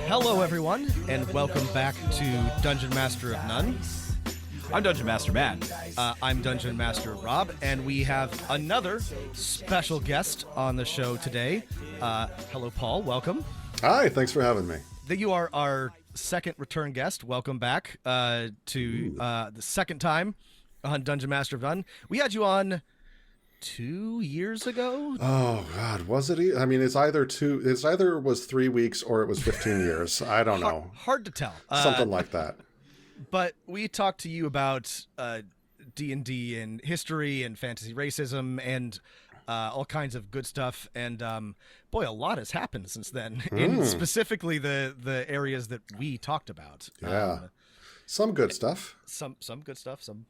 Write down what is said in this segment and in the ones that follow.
Hello, everyone, and welcome back to Dungeon Master of None. I'm Dungeon Master Matt. I'm Dungeon Master Rob, and we have another special guest on the show today. Hello, Paul. Welcome. Hi, thanks for having me. You are our second return guest. Welcome back to the second time on Dungeon Master of None. We had you on 2 years ago. Oh God, was it? I mean, it's either was 3 weeks or it was 15 years. I don't know. Hard to tell. Something like that. But we talked to you about D&D and history and fantasy racism and all kinds of good stuff. And boy, a lot has happened since then. In specifically the areas that we talked about. Yeah, some good stuff. Some good stuff. Some.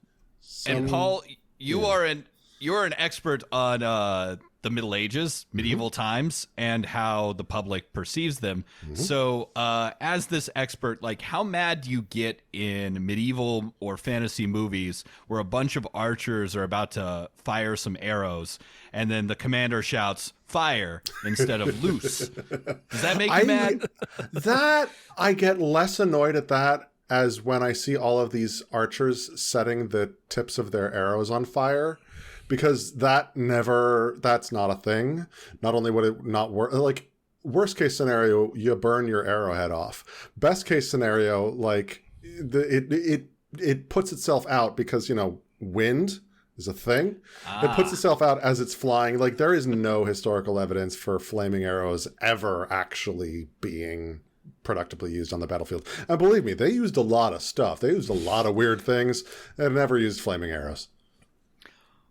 And Paul, you're an expert on the Middle Ages, medieval times, and how the public perceives them. So as this expert, like, how mad do you get in medieval or fantasy movies where a bunch of archers are about to fire some arrows and then the commander shouts fire instead of loose? Does that make you mad? That I get less annoyed at that as when I see all of these archers setting the tips of their arrows on fire. Because that's not a thing. Not only would it not work, like, worst case scenario, you burn your arrowhead off. Best case scenario, like, it puts itself out because, wind is a thing. It puts itself out as it's flying. Like, there is no historical evidence for flaming arrows ever actually being productively used on the battlefield. And believe me, they used a lot of stuff. They used a lot of weird things and never used flaming arrows.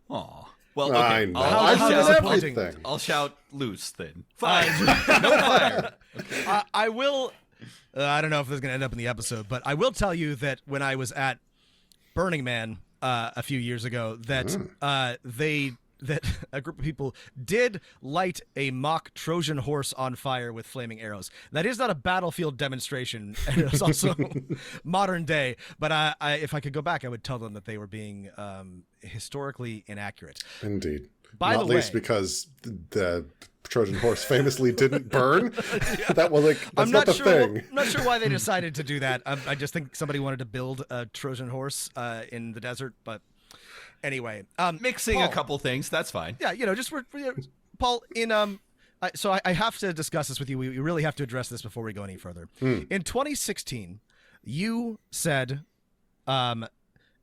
Aw. Well, okay. I know. I'll shout loose then. Fire. No fire. Okay. I will. I don't know if this is going to end up in the episode, but I will tell you that when I was at Burning Man a few years ago, that that a group of people did light a mock Trojan horse on fire with flaming arrows. That is not a battlefield demonstration. It's also modern day. But if I could go back, I would tell them that they were being historically inaccurate. Indeed. Not least because the Trojan horse famously didn't burn. That was that's not the thing. I'm not sure why they decided to do that. I just think somebody wanted to build a Trojan horse in the desert, but. Anyway, mixing Paul, a couple things, that's fine. Yeah, Paul, so I have to discuss this with you. We really have to address this before we go any further. In 2016, you said,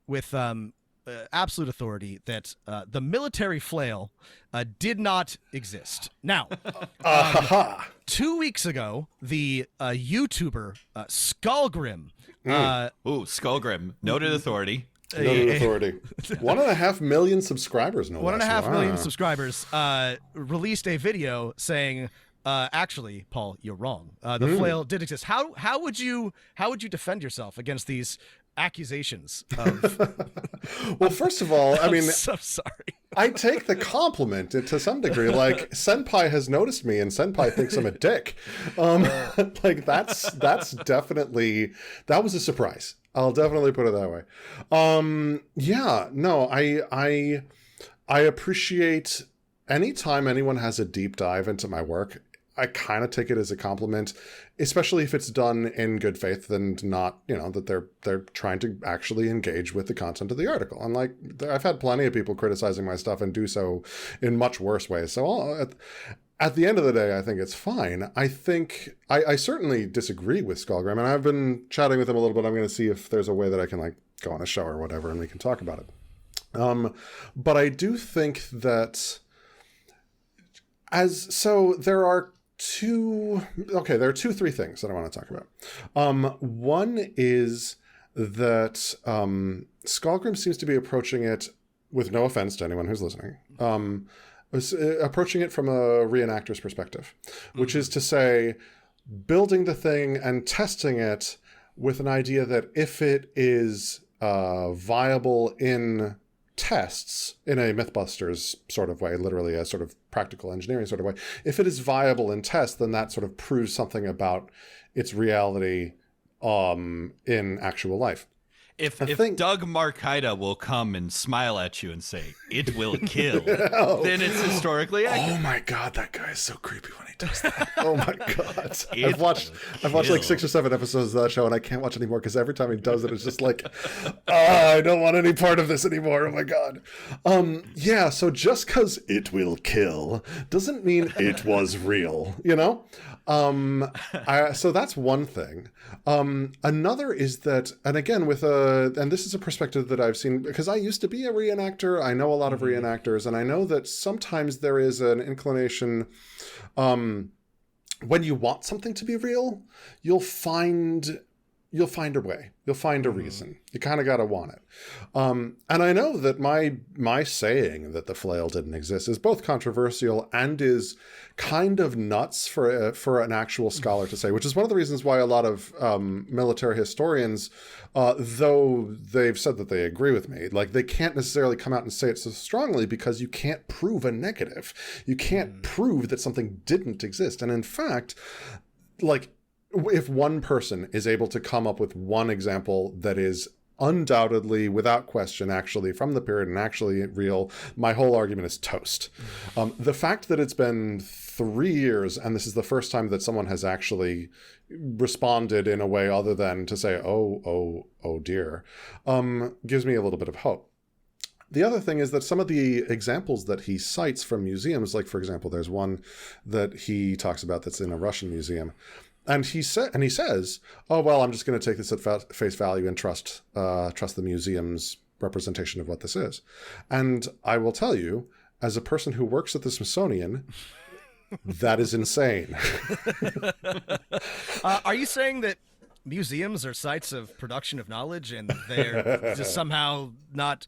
with absolute authority, that the military flail did not exist. Now, 2 weeks ago, the YouTuber Skullgrim. Skullgrim, noted authority. Noted authority. 1.5 million subscribers. 1.5 million subscribers released a video saying, actually, Paul, you're wrong. The flail did exist. How would you defend yourself against these accusations of... Well, first of all, I mean, I'm so sorry. I take the compliment to some degree. Like, Senpai has noticed me, and Senpai thinks I'm a dick. Like, that's definitely, that was a surprise. I'll definitely put it that way. I appreciate anytime anyone has a deep dive into my work. I kind of take it as a compliment, especially if it's done in good faith and not, that they're trying to actually engage with the content of the article. And like, I've had plenty of people criticizing my stuff and do so in much worse ways. So at the end of the day, I think it's fine. I think I certainly disagree with Skullgrim, and I've been chatting with him a little bit. I'm going to see if there's a way that I can like go on a show or whatever, and we can talk about it. But I do think that there are three things that I want to talk about. One is that Skullgrim seems to be approaching it, with no offense to anyone who's listening, was approaching it from a reenactor's perspective, which is to say, building the thing and testing it with an idea that if it is viable in tests, in a Mythbusters sort of way, literally a sort of practical engineering sort of way, if it is viable in tests, then that sort of proves something about its reality in actual life. If Doug Markida will come and smile at you and say, "It will kill," then it's historically accurate. Oh my god, that guy is so creepy when he does that. Oh my god. I've watched like 6 or 7 episodes of that show, and I can't watch anymore because every time he does it, it's just like, I don't want any part of this anymore. Oh my god. Yeah, so just because it will kill doesn't mean it was real, you know? So that's one thing. Another is that, and again, and this is a perspective that I've seen because I used to be a reenactor. I know a lot of reenactors, and I know that sometimes there is an inclination, when you want something to be real, you'll find a way. You'll find a reason. You kind of got to want it. And I know that my saying that the flail didn't exist is both controversial and is kind of nuts for an actual scholar to say, which is one of the reasons why a lot of military historians, though they've said that they agree with me, like they can't necessarily come out and say it so strongly because you can't prove a negative. You can't prove that something didn't exist. And in fact, like, if one person is able to come up with one example that is undoubtedly, without question, actually from the period and actually real, my whole argument is toast. The fact that it's been 3 years and this is the first time that someone has actually responded in a way other than to say, oh dear, gives me a little bit of hope. The other thing is that some of the examples that he cites from museums, like, for example, there's one that he talks about that's in a Russian museum. And he says, "Oh well, I'm just going to take this at face value and trust the museum's representation of what this is." And I will tell you, as a person who works at the Smithsonian, that is insane. Are you saying that museums are sites of production of knowledge, and they're just somehow not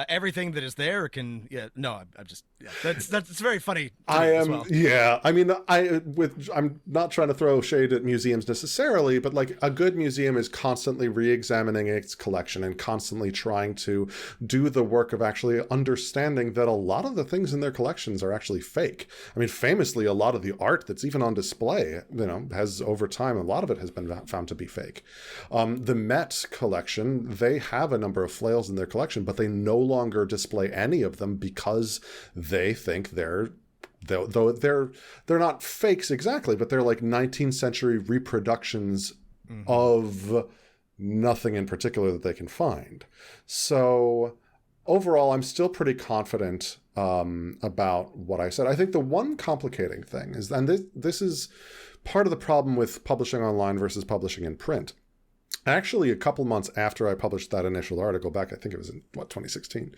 everything that is there can? Yeah, no, I'm just that's very funny. I am, as well. yeah. I mean, I'm not trying to throw shade at museums necessarily, but like a good museum is constantly re-examining its collection and constantly trying to do the work of actually understanding that a lot of the things in their collections are actually fake. I mean, famously, a lot of the art that's even on display, has over time, a lot of it has been found to be fake. The Met collection, they have a number of flails in their collection, but they no longer display any of them because they think they're not fakes exactly, but they're like 19th century reproductions of nothing in particular that they can find. So overall, I'm still pretty confident about what I said. I think the one complicating thing is, and this is part of the problem with publishing online versus publishing in print. Actually, a couple months after I published that initial article back, I think it was in 2016,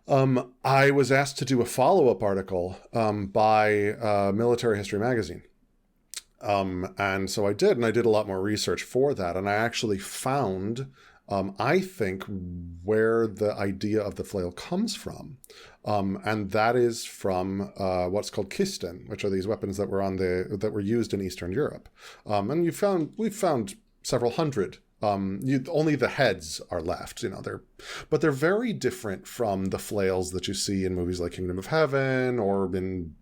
I was asked to do a follow-up article by Military History Magazine. And so I did, and I did a lot more research for that. And I actually found, I think, where the idea of the flail comes from. And that is from what's called kisten, which are these weapons that were used in Eastern Europe. And we've found several hundred. Only the heads are left, but they're very different from the flails that you see in movies like Kingdom of Heaven or in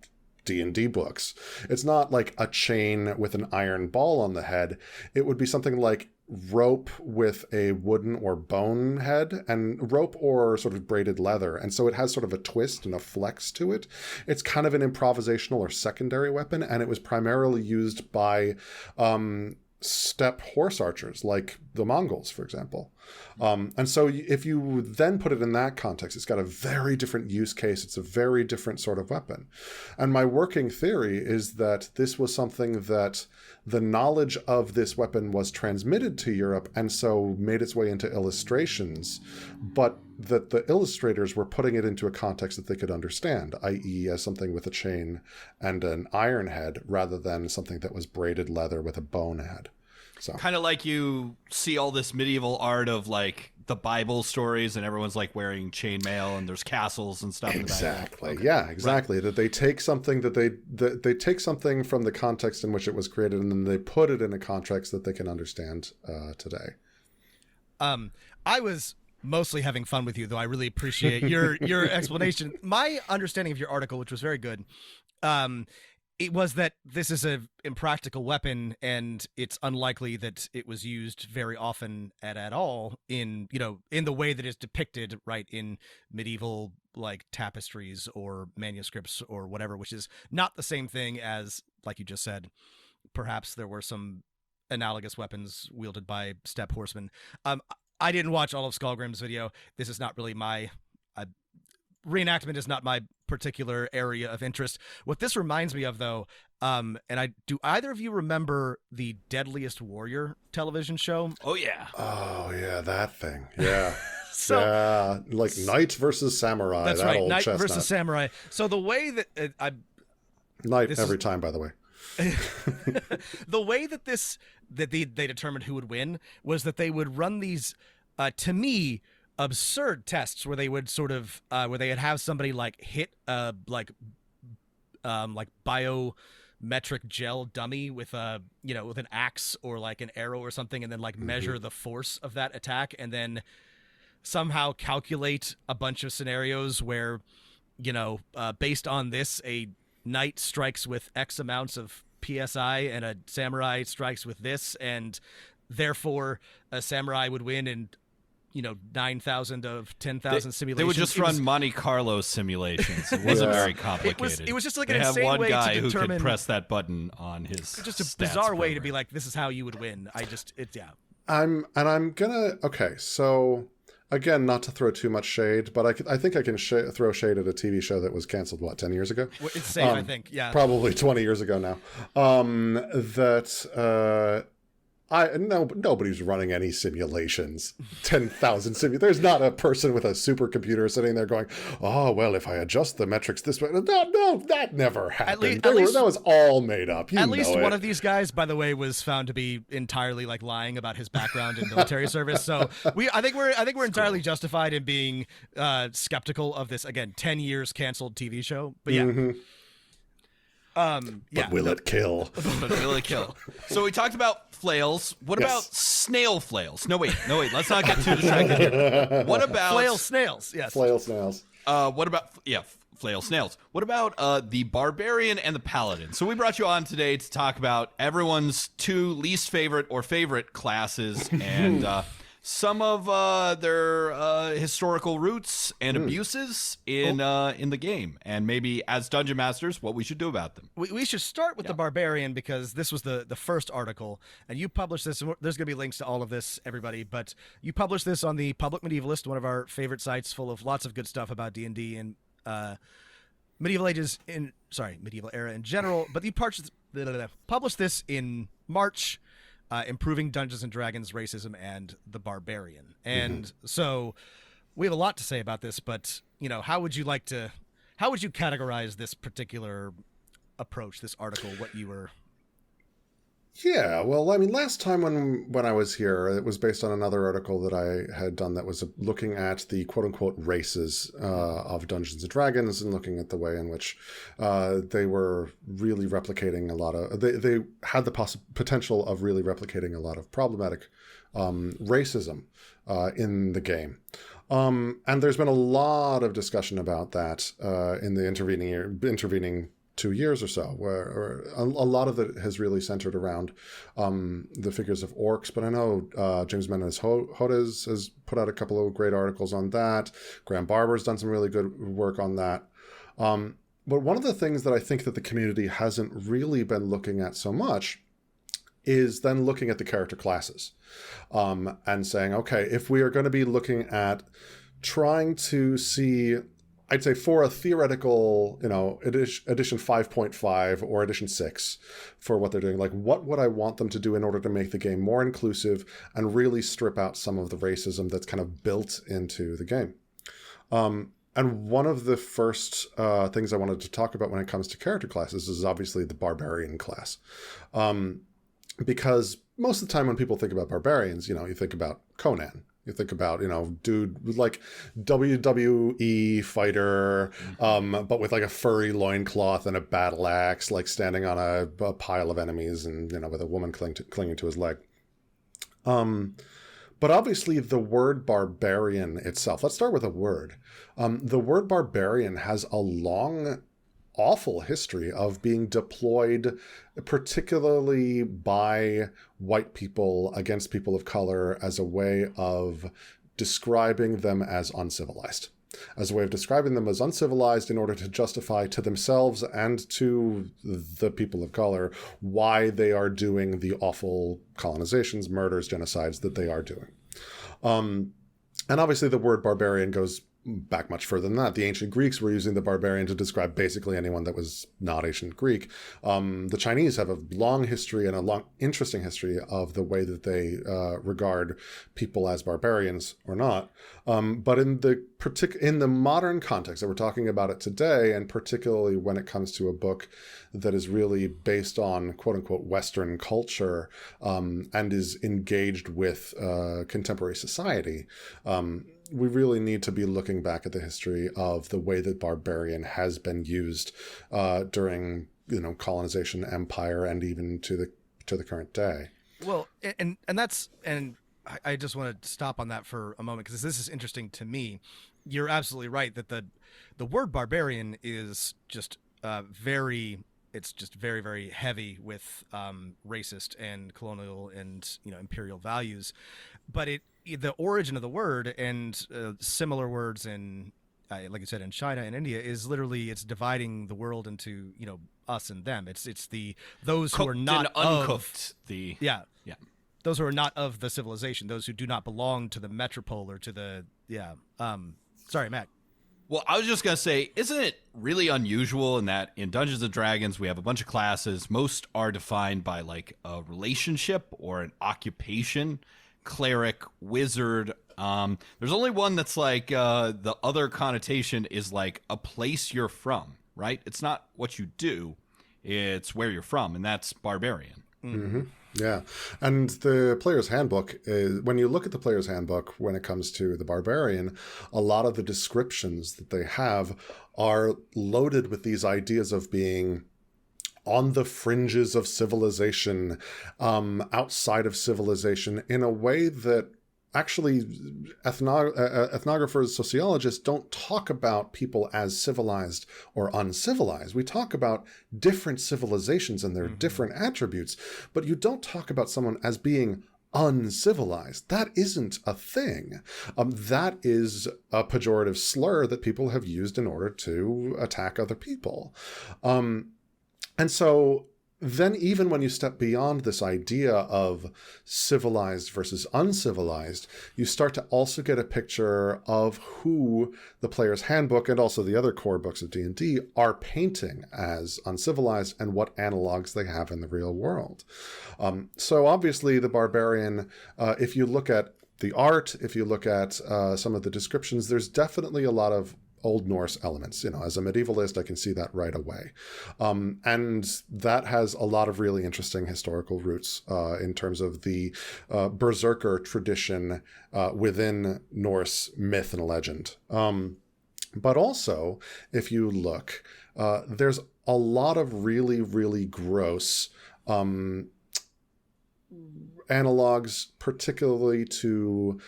D&D books. It's not like a chain with an iron ball on the head. It would be something like rope with a wooden or bone head, and rope or sort of braided leather. And so it has sort of a twist and a flex to it. It's kind of an improvisational or secondary weapon, and it was primarily used by steppe horse archers like the Mongols, for example. And so if you then put it in that context, it's got a very different use case. It's a very different sort of weapon. And my working theory is that this was something that the knowledge of this weapon was transmitted to Europe and so made its way into illustrations, but that the illustrators were putting it into a context that they could understand, i.e. as something with a chain and an iron head rather than something that was braided leather with a bone head. So kind of like you see all this medieval art of like the Bible stories and everyone's like wearing chainmail and there's castles and stuff. Exactly. Okay. Yeah, exactly. Right. That they take something they take something from the context in which it was created and then they put it in a context that they can understand today. I was mostly having fun with you, though I really appreciate your explanation. My understanding of your article, which was very good, it was that this is a impractical weapon, and it's unlikely that it was used very often at all in in the way that is depicted right in medieval like tapestries or manuscripts or whatever, which is not the same thing as, like you just said, perhaps there were some analogous weapons wielded by steppe horsemen. I didn't watch all of Skullgrim's video. This is not really my reenactment is not my particular area of interest. What this reminds me of, though, and do either of you remember the Deadliest Warrior television show? Oh yeah, that thing. Yeah. So, yeah, like knight versus samurai. That's that right, old knight chestnut. versus samurai. So the way that knight every time, by the way. The way that they determined who would win was that they would run these, to me, absurd tests where they would sort of where they'd have somebody like hit like biometric gel dummy with with an axe or like an arrow or something, and then like measure the force of that attack, and then somehow calculate a bunch of scenarios where based on this, a knight strikes with X amounts of PSI and a samurai strikes with this, and therefore a samurai would win in 9,000 of 10,000 simulations. They would just run Monte Carlo simulations. It wasn't very complicated. It was just like they an insane had one way guy to who determine. could press that button on his. Just a stats bizarre way to program. be like, this is how you would win. I'm gonna okay. So again, not to throw too much shade, but I think I can throw shade at a TV show that was canceled 10 years ago. It's safe, I think. Yeah, probably 20 years ago now. Nobody's running any simulations. 10,000 simulations. There's not a person with a supercomputer sitting there going, "Oh well, if I adjust the metrics this way." No, that never happened. That was all made up. At least one of these guys, by the way, was found to be entirely like lying about his background in military service. So I think we're entirely justified in being skeptical of this, again, 10 years canceled TV show. But yeah. Mm-hmm. But will it kill? But will it kill? So we talked about flails. What about snail flails? No, wait. Let's not get too distracted here. What about flail snails? Yes. Flail snails. What about flail snails? What about the barbarian and the paladin? So we brought you on today to talk about everyone's two least favorite or favorite classes and some of their historical roots and abuses in the game, and maybe as dungeon masters, what we should do about them. We should start with the barbarian, because this was the first article, and you published this. There's going to be links to all of this, everybody, but you published this on the Public Medievalist, one of our favorite sites, full of lots of good stuff about D&D and medieval era in general. But you published this in March. Improving Dungeons and Dragons racism and the barbarian. And so we have a lot to say about this, but how would you categorize this particular approach, this article, what you were? Yeah, well, I mean, last time when I was here, it was based on another article that I had done that was looking at the quote-unquote races of Dungeons & Dragons, and looking at the way in which they were really replicating a lot of... They had the potential of really replicating a lot of problematic racism in the game. And there's been a lot of discussion about that in the intervening 2 years or so, where a lot of it has really centered around the figures of orcs. But I know James Mendes-Hodes has put out a couple of great articles on that. Graham Barber's done some really good work on that. But one of the things that I think that the community hasn't really been looking at so much is then looking at the character classes and saying, okay, if we are going to be looking at trying to see... I'd say for a theoretical, edition 5.5 or edition 6 for what they're doing, like what would I want them to do in order to make the game more inclusive and really strip out some of the racism that's kind of built into the game. And one of the first things I wanted to talk about when it comes to character classes is obviously the barbarian class. Because most of the time when people think about barbarians, you think about Conan. You think about, dude like WWE fighter, but with like a furry loincloth and a battle axe, like standing on a pile of enemies and, with a woman clinging to his leg. But obviously the word barbarian itself, let's start with a word. The word barbarian has a long awful history of being deployed, particularly by white people against people of color, as a way of describing them as uncivilized. As a way of describing them as uncivilized in order to justify to themselves and to the people of color why they are doing the awful colonizations, murders, genocides that they are doing. And obviously the word barbarian goes back much further than that. The ancient Greeks were using the barbarian to describe basically anyone that was not ancient Greek. The Chinese have a long history and a long, interesting history of the way that they regard people as barbarians or not. But in the modern context that we're talking about it today, and particularly when it comes to a book that is really based on quote unquote Western culture and is engaged with contemporary society, we really need to be looking back at the history of the way that barbarian has been used during, colonization, empire, and even to the current day. Well, and I just want to stop on that for a moment, because this is interesting to me. You're absolutely right that the word barbarian is just very heavy with racist and colonial and imperial values, but the origin of the word and similar words in like you said in China and India is literally, it's dividing the world into us and them. It's those who are not uncooked, those who are not of the civilization, those who do not belong to the metropole or to the sorry, Mac. Well, I was just going to say, isn't it really unusual in that in Dungeons & Dragons, we have a bunch of classes. Most are defined by like a relationship or an occupation, cleric, wizard. There's only one that's like the other connotation is like a place you're from, right? It's not what you do, it's where you're from, and that's barbarian. Mm-hmm. Yeah. And the player's handbook is, when you look at the player's handbook, when it comes to the barbarian, a lot of the descriptions that they have are loaded with these ideas of being on the fringes of civilization, outside of civilization, in a way that actually ethnographers, sociologists don't talk about people as civilized or uncivilized. We talk about different civilizations and their different attributes, but you don't talk about someone as being uncivilized. That isn't a thing. That is a pejorative slur that people have used in order to attack other people. And so then even when you step beyond this idea of civilized versus uncivilized, you start to also get a picture of who the player's handbook and also the other core books of D&D are painting as uncivilized and what analogs they have in the real world. So obviously the barbarian, if you look at the art, if you look at some of the descriptions, there's definitely a lot of Old Norse elements. As a medievalist, I can see that right away. And that has a lot of really interesting historical roots in terms of the berserker tradition within Norse myth and legend. But also, if you look, there's a lot of really, really gross analogs, particularly to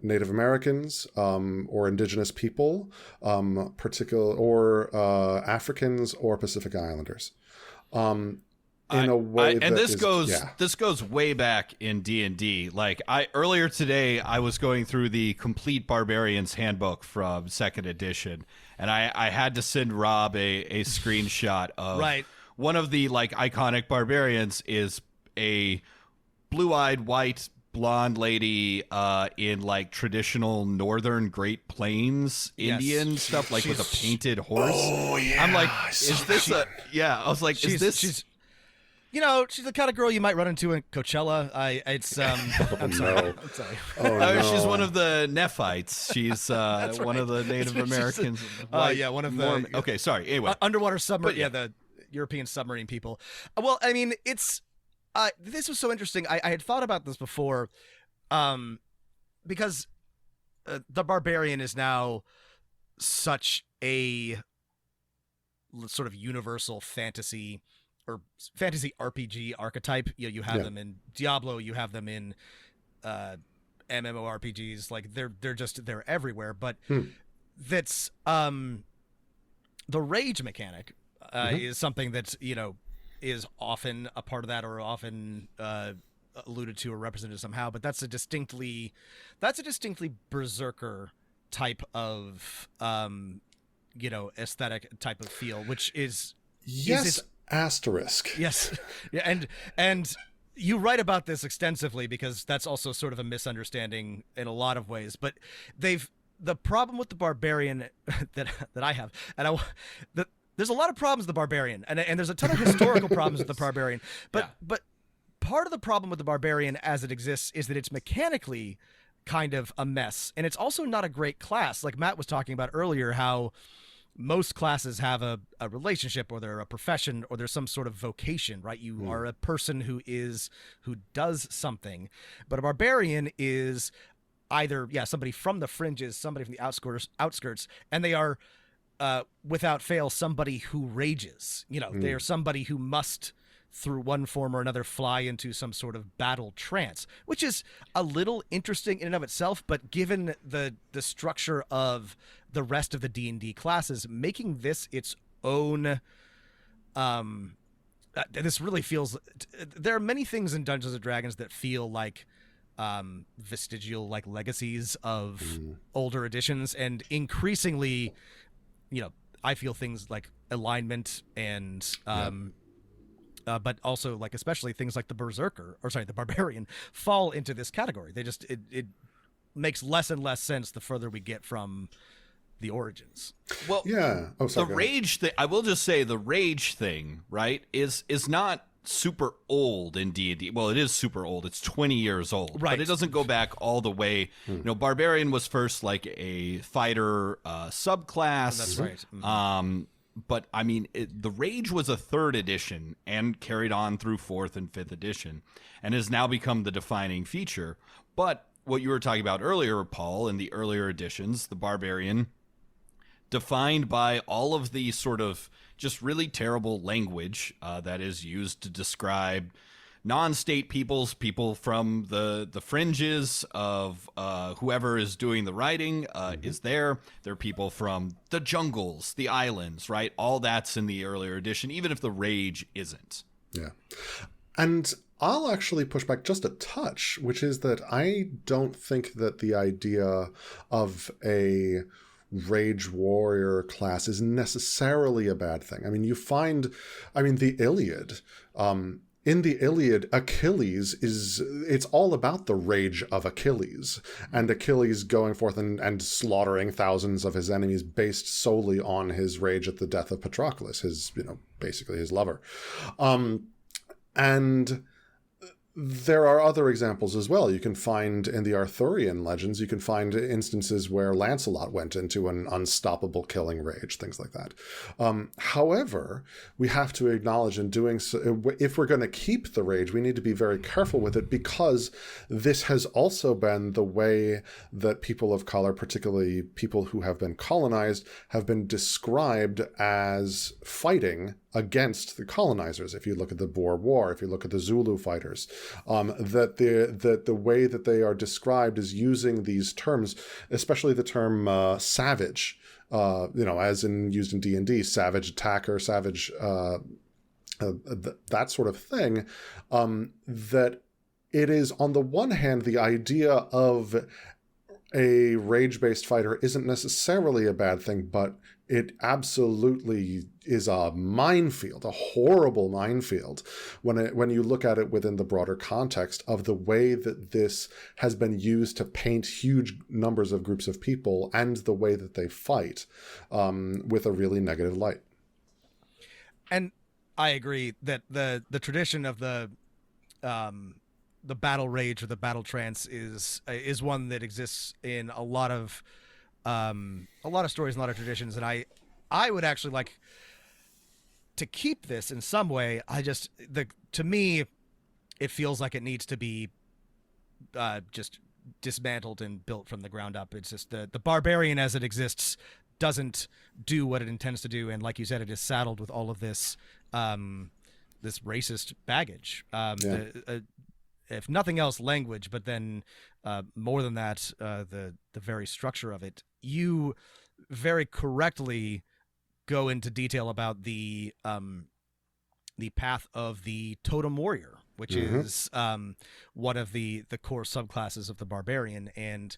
Native Americans or indigenous people, or Africans or Pacific Islanders. In a way and this goes way back in D&D. Like earlier today, I was going through the Complete Barbarians Handbook from 2nd edition, and I had to send Rob a screenshot of one of the like iconic barbarians is a blue-eyed white blonde lady in like traditional northern Great Plains Indian stuff, like with a painted horse. Oh yeah, I'm like, is this I was like, is this? She's the kind of girl you might run into in Coachella. I'm sorry. I'm sorry. Oh, no. She's one of the Nephites. She's one of the Native Americans. One of the. Okay, sorry. Anyway, underwater submarine. The European submarine people. Well, I mean, it's. This was so interesting. I had thought about this before, because the barbarian is now such a sort of universal fantasy or fantasy RPG archetype. You have them in Diablo. You have them in MMORPGs. Like they're everywhere. But that's the rage mechanic is something that is often a part of that, or often alluded to or represented somehow. But that's a distinctly berserker type of aesthetic type of feel, which is asterisk. Yes, yeah, and you write about this extensively because that's also sort of a misunderstanding in a lot of ways. But the problem with the barbarian that I have, and there's a lot of problems with the barbarian, and there's a ton of historical problems with the barbarian. But part of the problem with the barbarian as it exists is that it's mechanically kind of a mess, and it's also not a great class. Like Matt was talking about earlier, how most classes have a relationship, or they're a profession, or there's some sort of vocation, right? You are a person who does something, but a barbarian is either somebody from the fringes, somebody from the outskirts, and they are without fail somebody who rages. They are somebody who must, through one form or another, fly into some sort of battle trance, which is a little interesting in and of itself. But given the structure of the rest of the D&D classes, making this its own, this really feels. There are many things in Dungeons and Dragons that feel like vestigial, like legacies of older editions, and increasingly, I feel things like alignment and. But also, like, especially things like the barbarian fall into this category. They just it makes less and less sense the further we get from the origins. Well, yeah. Oh, sorry, the rage thing. I will just say the rage thing, right, is not super old in D&D. Well, it is super old. It's 20 years old, right? But it doesn't go back all the way. Barbarian was first like a fighter subclass. That's right. But I mean, the Rage was a 3rd edition and carried on through 4th and 5th edition, and has now become the defining feature. But what you were talking about earlier, Paul, in the earlier editions, the Barbarian, defined by all of the sort of just really terrible language that is used to describe non-state peoples, people from the fringes of whoever is doing the writing is there. There are people from the jungles, the islands, right? All that's in the earlier edition, even if the Rage isn't. Yeah. And I'll actually push back just a touch, which is that I don't think that the idea of a Rage Warrior class is necessarily a bad thing. I mean, the Iliad, in the Iliad, Achilles it's all about the rage of Achilles, and Achilles going forth and slaughtering thousands of his enemies based solely on his rage at the death of Patroclus, basically his lover. And there are other examples as well. You can find in the Arthurian legends, you can find instances where Lancelot went into an unstoppable killing rage, things like that. However, we have to acknowledge in doing so, if we're going to keep the rage, we need to be very careful with it, because this has also been the way that people of color, particularly people who have been colonized, have been described as fighting against the colonizers. If you look at the Boer War, if you look at the Zulu fighters, that the way that they are described is using these terms, especially the term savage, as used in D&D, savage attacker, savage, that sort of thing, that it is, on the one hand, the idea of a rage-based fighter isn't necessarily a bad thing, but it absolutely is a minefield, a horrible minefield, when you look at it within the broader context of the way that this has been used to paint huge numbers of groups of people and the way that they fight with a really negative light. And I agree that the tradition of the battle rage or the battle trance is one that exists in a lot of stories and a lot of traditions, and I would actually like to keep this in some way. To me, it feels like it needs to be just dismantled and built from the ground up. It's just the barbarian as it exists doesn't do what it intends to do, and like you said, it is saddled with all of this this racist baggage. If nothing else, language, but then more than that, the very structure of it. You very correctly go into detail about the path of the totem warrior, which is one of the core subclasses of the barbarian. And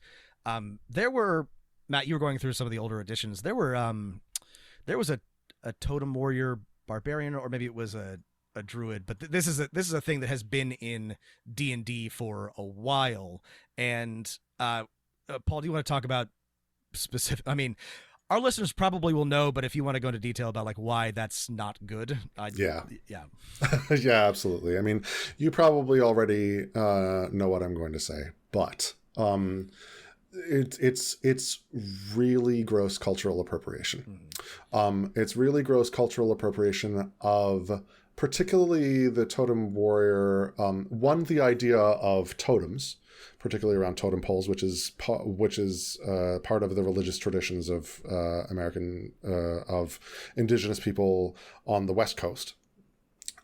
there were, Matt, you were going through some of the older editions. There was a totem warrior barbarian, or maybe it was a druid, but this is a thing that has been in D&D for a while. And Paul, do you want to talk about specific? I mean, our listeners probably will know, but if you want to go into detail about like why that's not good, yeah, yeah, absolutely. I mean, you probably already know what I'm going to say, but it's really gross cultural appropriation. It's really gross cultural appropriation of particularly the totem warrior. One, the idea of totems, particularly around totem poles, which is part of the religious traditions of of indigenous people on the West Coast.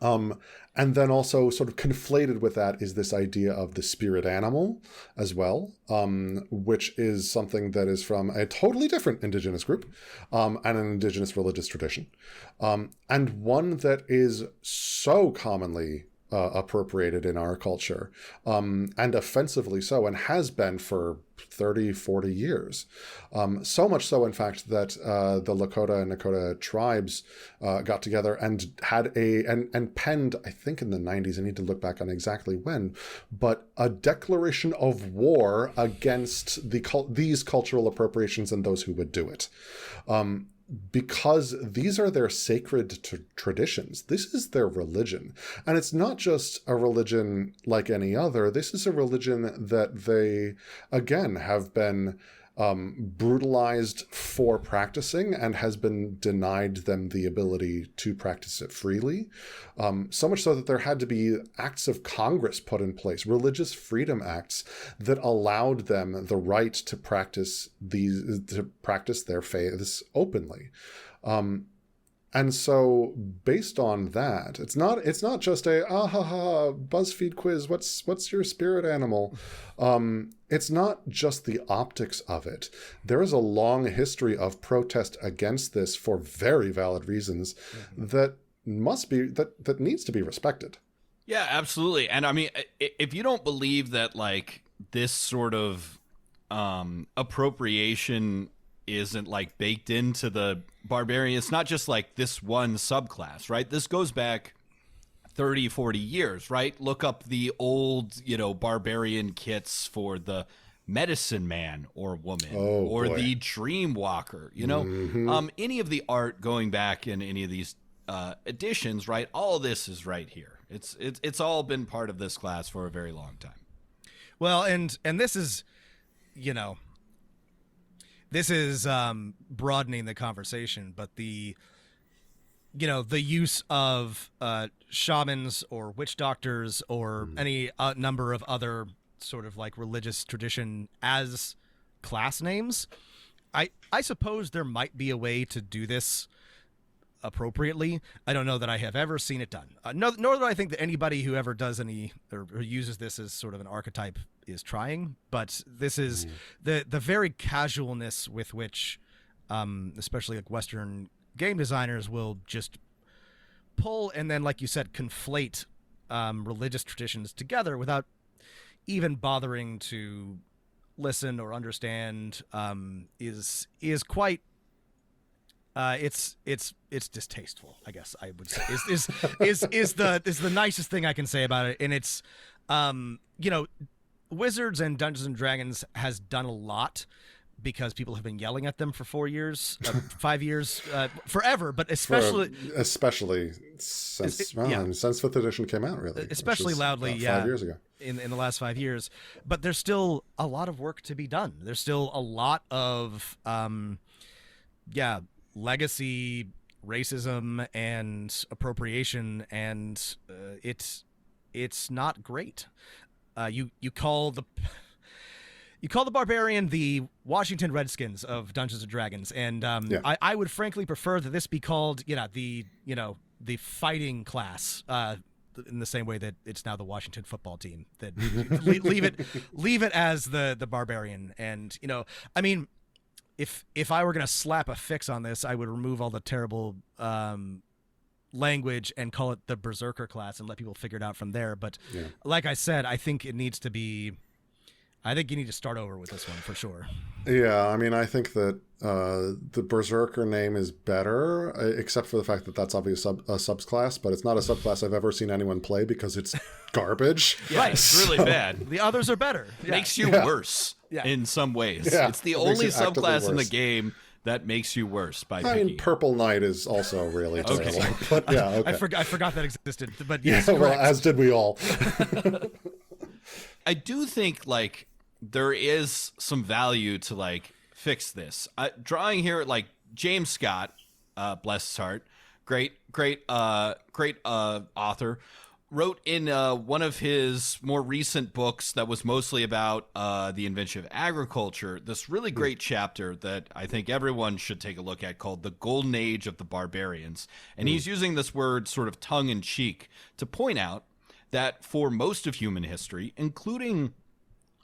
And then also sort of conflated with that is this idea of the spirit animal as well, which is something that is from a totally different indigenous group and an indigenous religious tradition. And one that is so commonly appropriated in our culture, and offensively so, and has been for 30, 40 years. So much so, in fact, that the Lakota and Nakota tribes got together and had and penned, I think in the 90s, I need to look back on exactly when, but a declaration of war against these cultural appropriations and those who would do it. Because these are their sacred traditions. This is their religion. And it's not just a religion like any other. This is a religion that they, again, have been brutalized for practicing and has been denied them the ability to practice it freely. So much so that there had to be acts of Congress put in place, religious freedom acts that allowed them the right to practice their faiths openly. And so based on that, it's not just a BuzzFeed quiz, what's your spirit animal? It's not just the optics of it. There is a long history of protest against this for very valid reasons that needs to be respected. Yeah, absolutely. And I mean, if you don't believe that like this sort of appropriation isn't like baked into the barbarian, it's not just like this one subclass, right? This goes back 30, 40 years, right? Look up the old, barbarian kits for the medicine man or woman the dream walker, any of the art going back in any of these editions, right? All of this is right here. It's all been part of this class for a very long time. Well, and this is, this is broadening the conversation, but the use of shamans or witch doctors or any number of other sort of like religious tradition as class names, I suppose there might be a way to do this appropriately. I don't know that I have ever seen it done. Nor do I think that anybody who ever does any or uses this as sort of an archetype is trying. But this is the very casualness with which, especially like Western game designers will just pull and then, like you said, conflate religious traditions together without even bothering to listen or understand is quite. It's distasteful, I guess I would say is the nicest thing I can say about it. And it's, Wizards and Dungeons and Dragons has done a lot because people have been yelling at them for 4 years, 5 years, forever, but especially since since 5th edition came out, really, especially loudly, 5 years ago. In the last 5 years. But there's still a lot of work to be done. There's still a lot of, legacy racism and appropriation, and it's not great. You call the barbarian the Washington Redskins of Dungeons and Dragons, and I would frankly prefer that this be called the fighting class, in the same way that it's now the Washington football team. That leave it as the barbarian. And I mean, if I were gonna slap a fix on this, I would remove all the terrible language and call it the Berserker class and let people figure it out from there. But like I said, I think it needs to be. I think you need to start over with this one for sure. Yeah, I mean, I think that the Berserker name is better, except for the fact that that's obviously a subclass, but it's not a subclass I've ever seen anyone play because it's garbage. Right, it's really bad. The others are better. Makes you worse in some ways. Yeah, it's the it only makes you actively subclass in the worse. game that makes you worse by I picking. mean, Purple Knight is also really terrible. But yeah, okay. I forgot that existed. But Yeah, yes, well, correct. as did we all. I do think like there is some value to like fix this. Drawing here like James Scott, bless his heart, great author, wrote in one of his more recent books that was mostly about the invention of agriculture, this really great chapter that I think everyone should take a look at called The Golden Age of the Barbarians. And he's using this word sort of tongue-in-cheek to point out that for most of human history, including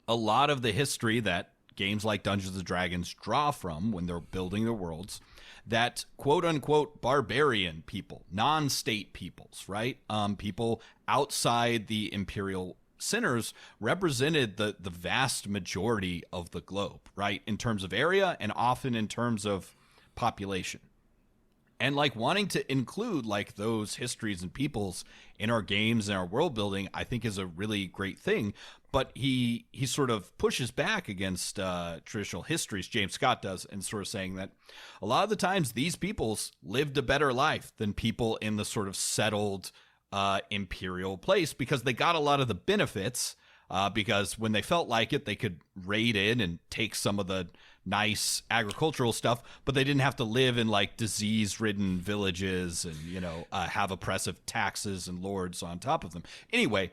a lot of the history that games like Dungeons & Dragons draw from when they're building their worlds, that quote-unquote barbarian people, non-state peoples, right? People outside the imperial centers represented the vast majority of the globe, right? In terms of area and often in terms of population. And like wanting to include like those histories and peoples in our games and our world building, I think is a really great thing. But he sort of pushes back against traditional histories, James Scott does, and sort of saying that a lot of the times these peoples lived a better life than people in the sort of settled imperial place because they got a lot of the benefits because when they felt like it, they could raid in and take some of the nice agricultural stuff, but they didn't have to live in like disease-ridden villages and, you know, have oppressive taxes and lords on top of them. Anyway,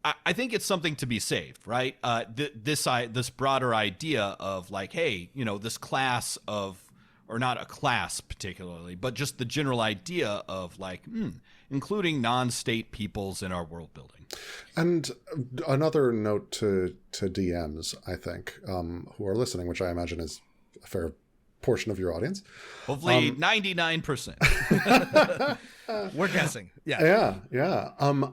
I think it's something to be saved, right? This broader idea of like, hey, you know, this class of, or not a class particularly, but just the general idea of like, including non-state peoples in our world building. And another note to DMs, I think, who are listening, which I imagine is a fair portion of your audience. Hopefully 99%. We're guessing. Yeah.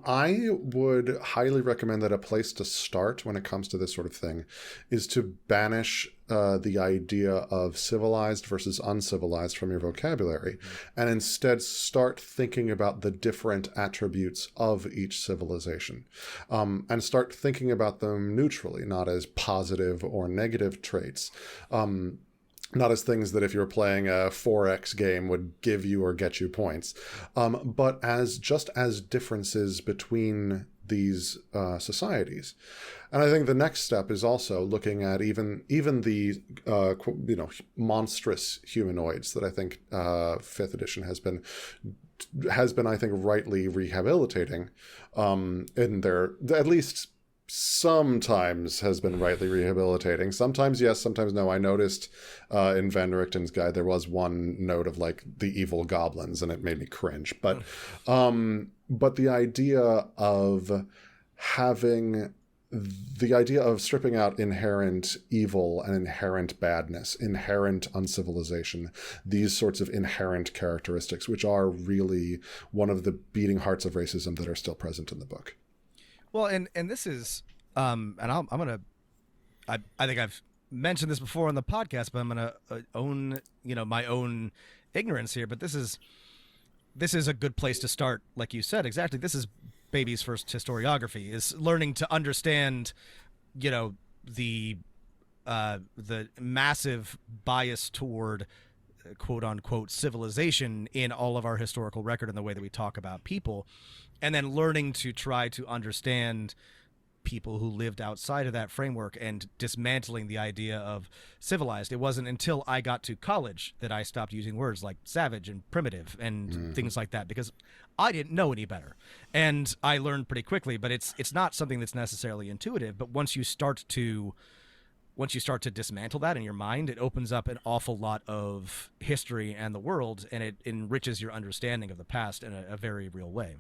I would highly recommend that a place to start when it comes to this sort of thing is to banish the idea of civilized versus uncivilized from your vocabulary, and instead start thinking about the different attributes of each civilization, and start thinking about them neutrally, not as positive or negative traits. Not as things that if you're playing a 4X game would give you or get you points, but as just as differences between these societies. And I think the next step is also looking at even the monstrous humanoids that I think 5th edition has been I think rightly rehabilitating in their, at least sometimes has been rightly rehabilitating. Sometimes yes, sometimes no. I noticed in Van Richten's guide there was one note of like the evil goblins, and it made me cringe. But the idea of stripping out inherent evil and inherent badness, inherent uncivilization, these sorts of inherent characteristics, which are really one of the beating hearts of racism that are still present in the book. Well, and this is, and I think I've mentioned this before on the podcast, but I'm gonna own, my own ignorance here. But this is a good place to start, like you said. Exactly, this is baby's first historiography, is learning to understand, the massive bias toward quote unquote civilization in all of our historical record and the way that we talk about people. And then learning to try to understand people who lived outside of that framework and dismantling the idea of civilized. It wasn't until I got to college that I stopped using words like savage and primitive and things like that, because I didn't know any better. And I learned pretty quickly, but it's not something that's necessarily intuitive. But once you start to dismantle that in your mind, it opens up an awful lot of history and the world, and it enriches your understanding of the past in a very real way.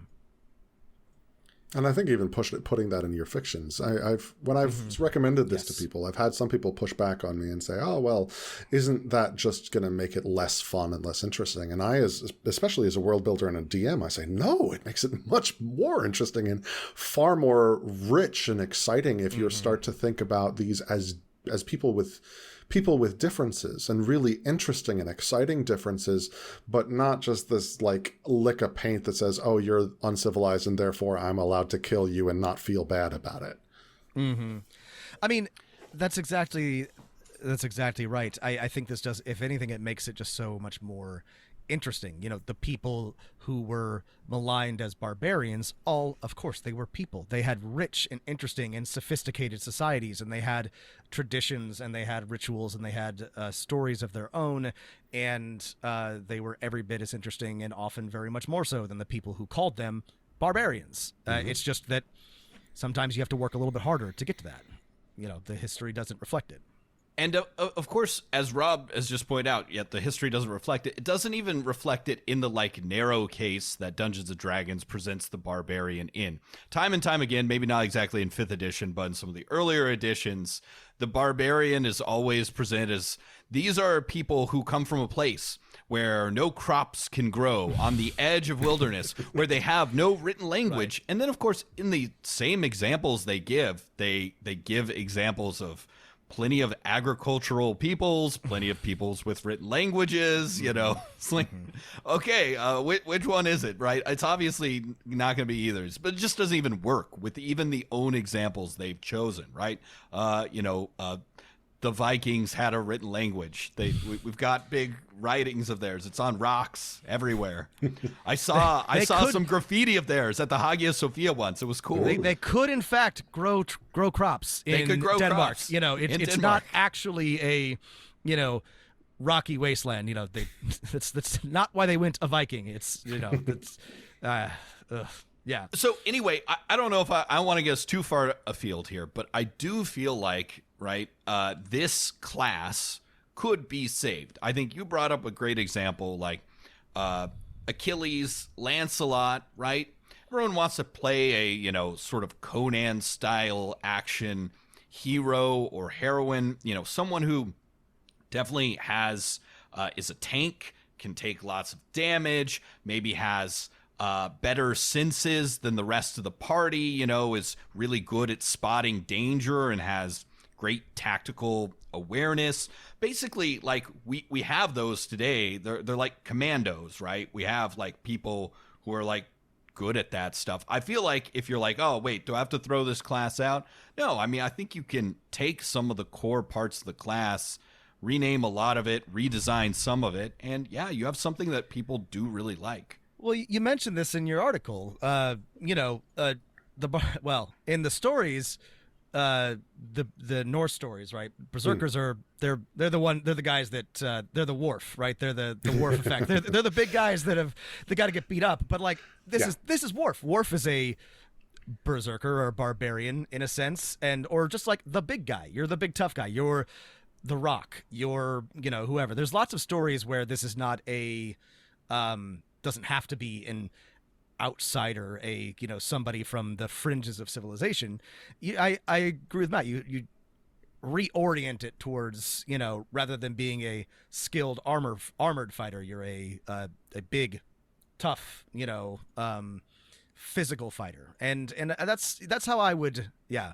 And I think even putting that in your fictions. When I've recommended this to people, I've had some people push back on me and say, "Oh, well, isn't that just going to make it less fun and less interesting?" And especially as a world builder and a DM, I say, "No, it makes it much more interesting and far more rich and exciting if you start to think about these as people with differences, and really interesting and exciting differences, but not just this like lick of paint that says, oh, you're uncivilized and therefore I'm allowed to kill you and not feel bad about it." I mean, that's exactly right. I think this does, if anything, it makes it just so much more interesting. You know, the people who were maligned as barbarians, of course, they were people. They had rich and interesting and sophisticated societies, and they had traditions, and they had rituals, and they had stories of their own, and they were every bit as interesting, and often very much more so, than the people who called them barbarians. It's just that sometimes you have to work a little bit harder to get to that. You know, the history doesn't reflect it. And of course, as Rob has just pointed out, yet the history doesn't reflect it. It doesn't even reflect it in the like narrow case that Dungeons & Dragons presents the barbarian in. Time and time again, maybe not exactly in 5th edition, but in some of the earlier editions, the barbarian is always presented as, these are people who come from a place where no crops can grow, on the edge of wilderness, where they have no written language. Right. And then, of course, in the same examples they give examples of plenty of agricultural peoples, plenty of peoples with written languages, you know. It's like, okay, which one is it, right? It's obviously not going to be either, but it just doesn't even work with even the own examples they've chosen, right? The Vikings had a written language. We've got big writings of theirs. It's on rocks everywhere. I saw some graffiti of theirs at the Hagia Sophia once. It was cool. They could in fact grow crops in Denmark. Crops. You know, it's not actually a, you know, rocky wasteland. You know, that's not why they went a Viking. It's, you know, it's yeah. So anyway, I don't know if I want to get us too far afield here, but I do feel like, right, this class could be saved. I think you brought up a great example, like Achilles, Lancelot, right? Everyone wants to play a, you know, sort of Conan-style action hero or heroine, you know, someone who definitely has, is a tank, can take lots of damage, maybe has better senses than the rest of the party, you know, is really good at spotting danger and has great tactical awareness. Basically, like we have those today. They're like commandos, right? We have like people who are like good at that stuff. I feel like if you're like, oh wait, do I have to throw this class out? No, I mean, I think you can take some of the core parts of the class, rename a lot of it, redesign some of it, and yeah, you have something that people do really like. Well, you mentioned this in your article. You know, in the stories, the Norse stories, right? Berserkers are they're the guys that they're the Worf, right? They're the Worf effect. They're the big guys that got to get beat up. But like this is Worf. Worf is a berserker or barbarian in a sense, or just like the big guy. You're the big tough guy. You're the Rock. You're, you know, whoever. There's lots of stories where this is not a doesn't have to be an outsider, a, you know, somebody from the fringes of civilization. I agree with Matt. You reorient it towards, you know, rather than being a skilled armored fighter, you're a big, tough, you know, physical fighter, and that's how I would. Yeah.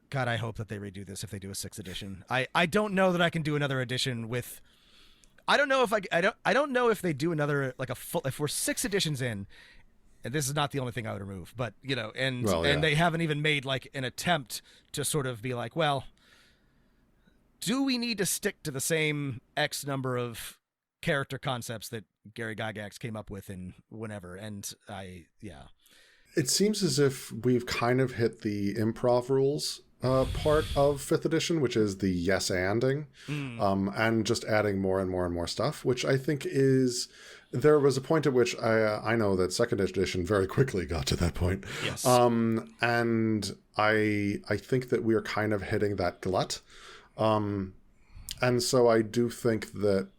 God, I hope that they redo this if they do a 6th edition. I don't know that I can do another edition with. I don't know if they do another, like a full, if we're 6 editions in, and this is not the only thing I would remove, but, you know, and they haven't even made like an attempt to sort of be like, well, do we need to stick to the same X number of character concepts that Gary Gygax came up with in whenever? And it seems as if we've kind of hit the improv rules part of 5th edition, which is the yes anding, and just adding more and more and more stuff, which I think is, there was a point at which I know that 2nd edition very quickly got to that point. Yes. And I think that we are kind of hitting that glut. And so I do think that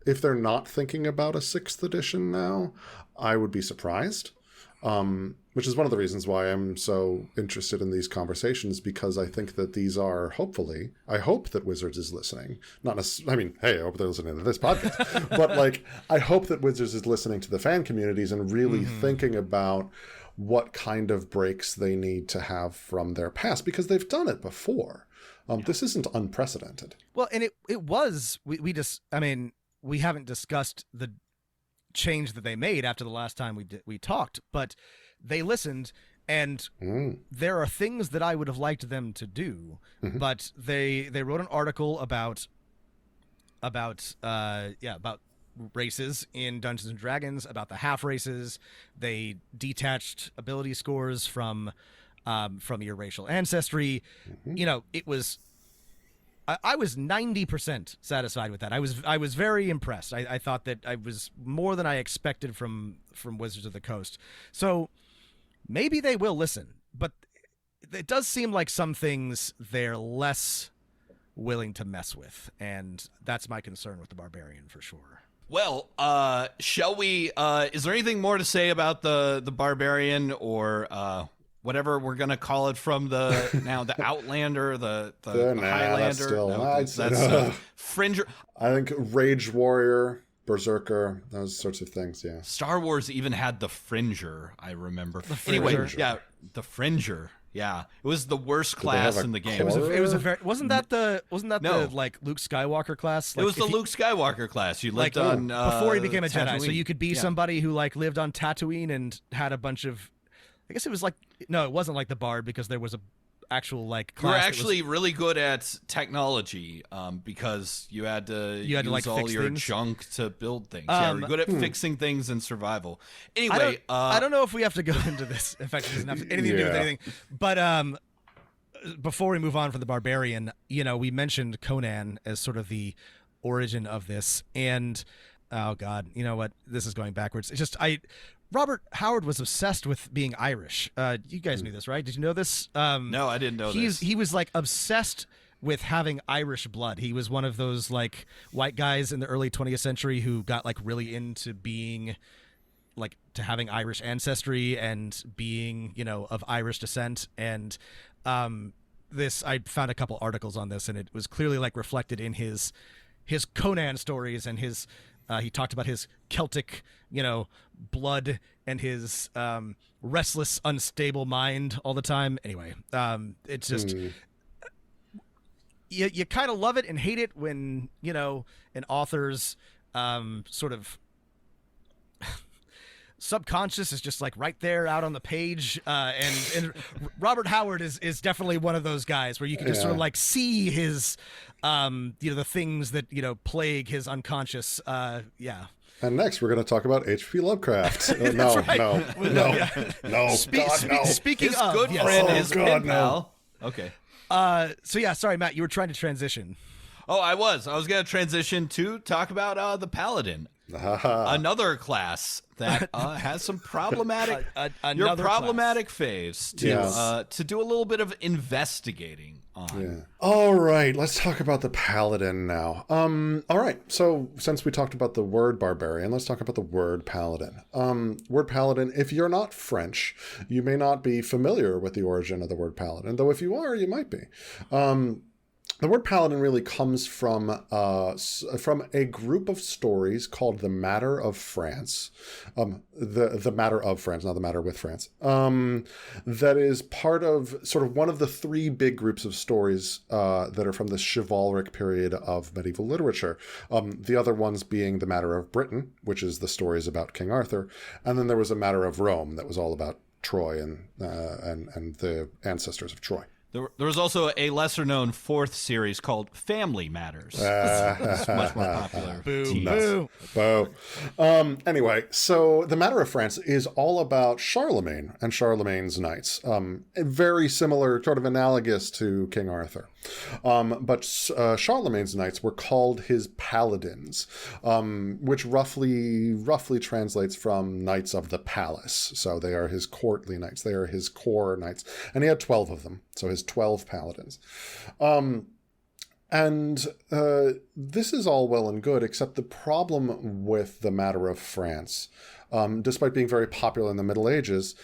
if they're not thinking about a 6th edition now, I would be surprised. which is one of the reasons why I'm so interested in these conversations, because I think that these are, hopefully, I hope that Wizards is listening. Not necessarily, I mean, hey, I hope they're listening to this podcast, but like, I hope that Wizards is listening to the fan communities and really thinking about what kind of breaks they need to have from their past, because they've done it before. This isn't unprecedented. Well, and it was, we haven't discussed the change that they made after the last time we talked, but they listened, and there are things that I would have liked them to do, but they wrote an article about races in Dungeons and Dragons, about the half races. They detached ability scores from your racial ancestry. You know, it was. I was 90% satisfied with that. I was very impressed. I thought that I was more than I expected from Wizards of the Coast. So maybe they will listen, but it does seem like some things they're less willing to mess with, and that's my concern with the Barbarian for sure. Well, shall we? Is there anything more to say about the Barbarian, or whatever we're gonna call it from the Outlander, the Highlander? That's Fringer. I think Rage Warrior, Berserker, those sorts of things. Yeah. Star Wars even had the Fringer. I remember. Anyway, the Fringer. Yeah, it was the worst class in the game. It was a very wasn't that the like Luke Skywalker class? Like, it was the Luke Skywalker class. You lived on before he became a Jedi, Tatooine. so you could be somebody who like lived on Tatooine and had a bunch of. I guess it was like it wasn't like the Bard, because there was a actual like class. You were actually really good at technology, because you had to use like all your things. Junk to build things. Yeah, you're good at fixing things in survival. Anyway, I don't know if we have to go into this. In fact, it doesn't have anything to do with anything. But before we move on from the Barbarian, we mentioned Conan as sort of the origin of this, and oh god, you know what? This is going backwards. It's just Robert Howard was obsessed with being Irish. You guys knew this, right? Did you know this? No, I didn't know this. He was like obsessed with having Irish blood. He was one of those like white guys in the early 20th century who got like really into being like to having Irish ancestry and being, of Irish descent. And I found a couple articles on this, and it was clearly like reflected in his Conan stories, and he talked about his Celtic, blood and his restless, unstable mind all the time. Anyway, it's just you kind of love it and hate it when an author's sort of subconscious is just like right there out on the page, and Robert Howard is definitely one of those guys where you can just sort of like see his the things that plague his unconscious. And next, we're going to talk about H.P. Lovecraft. No. Speaking his of good friend, his pen pal. Okay. So yeah, sorry, Matt, you were trying to transition. Oh, I was going to transition to talk about the Paladin. Another class that has some problematic faves to do a little bit of investigating on. Yeah. All right, let's talk about the Paladin now. All right, so since we talked about the word barbarian, let's talk about the word paladin. Word paladin, if you're not French, you may not be familiar with the origin of the word paladin, though if you are, you might be. The word paladin really comes from a group of stories called The Matter of France. The Matter of France, not The Matter with France. That is part of sort of one of the three big groups of stories that are from the chivalric period of medieval literature. The other ones being The Matter of Britain, which is the stories about King Arthur. And then there was A Matter of Rome that was all about Troy and the ancestors of Troy. There was also a lesser-known fourth series called Family Matters. It's much more popular. Boo. Anyway, so The Matter of France is all about Charlemagne and Charlemagne's knights. Very similar, sort of analogous to King Arthur. But Charlemagne's knights were called his paladins, which roughly translates from knights of the palace. So they are his courtly knights. They are his core knights. And he had 12 of them. So his 12 paladins. And this is all well and good, except the problem with the matter of France, despite being very popular in the Middle Ages,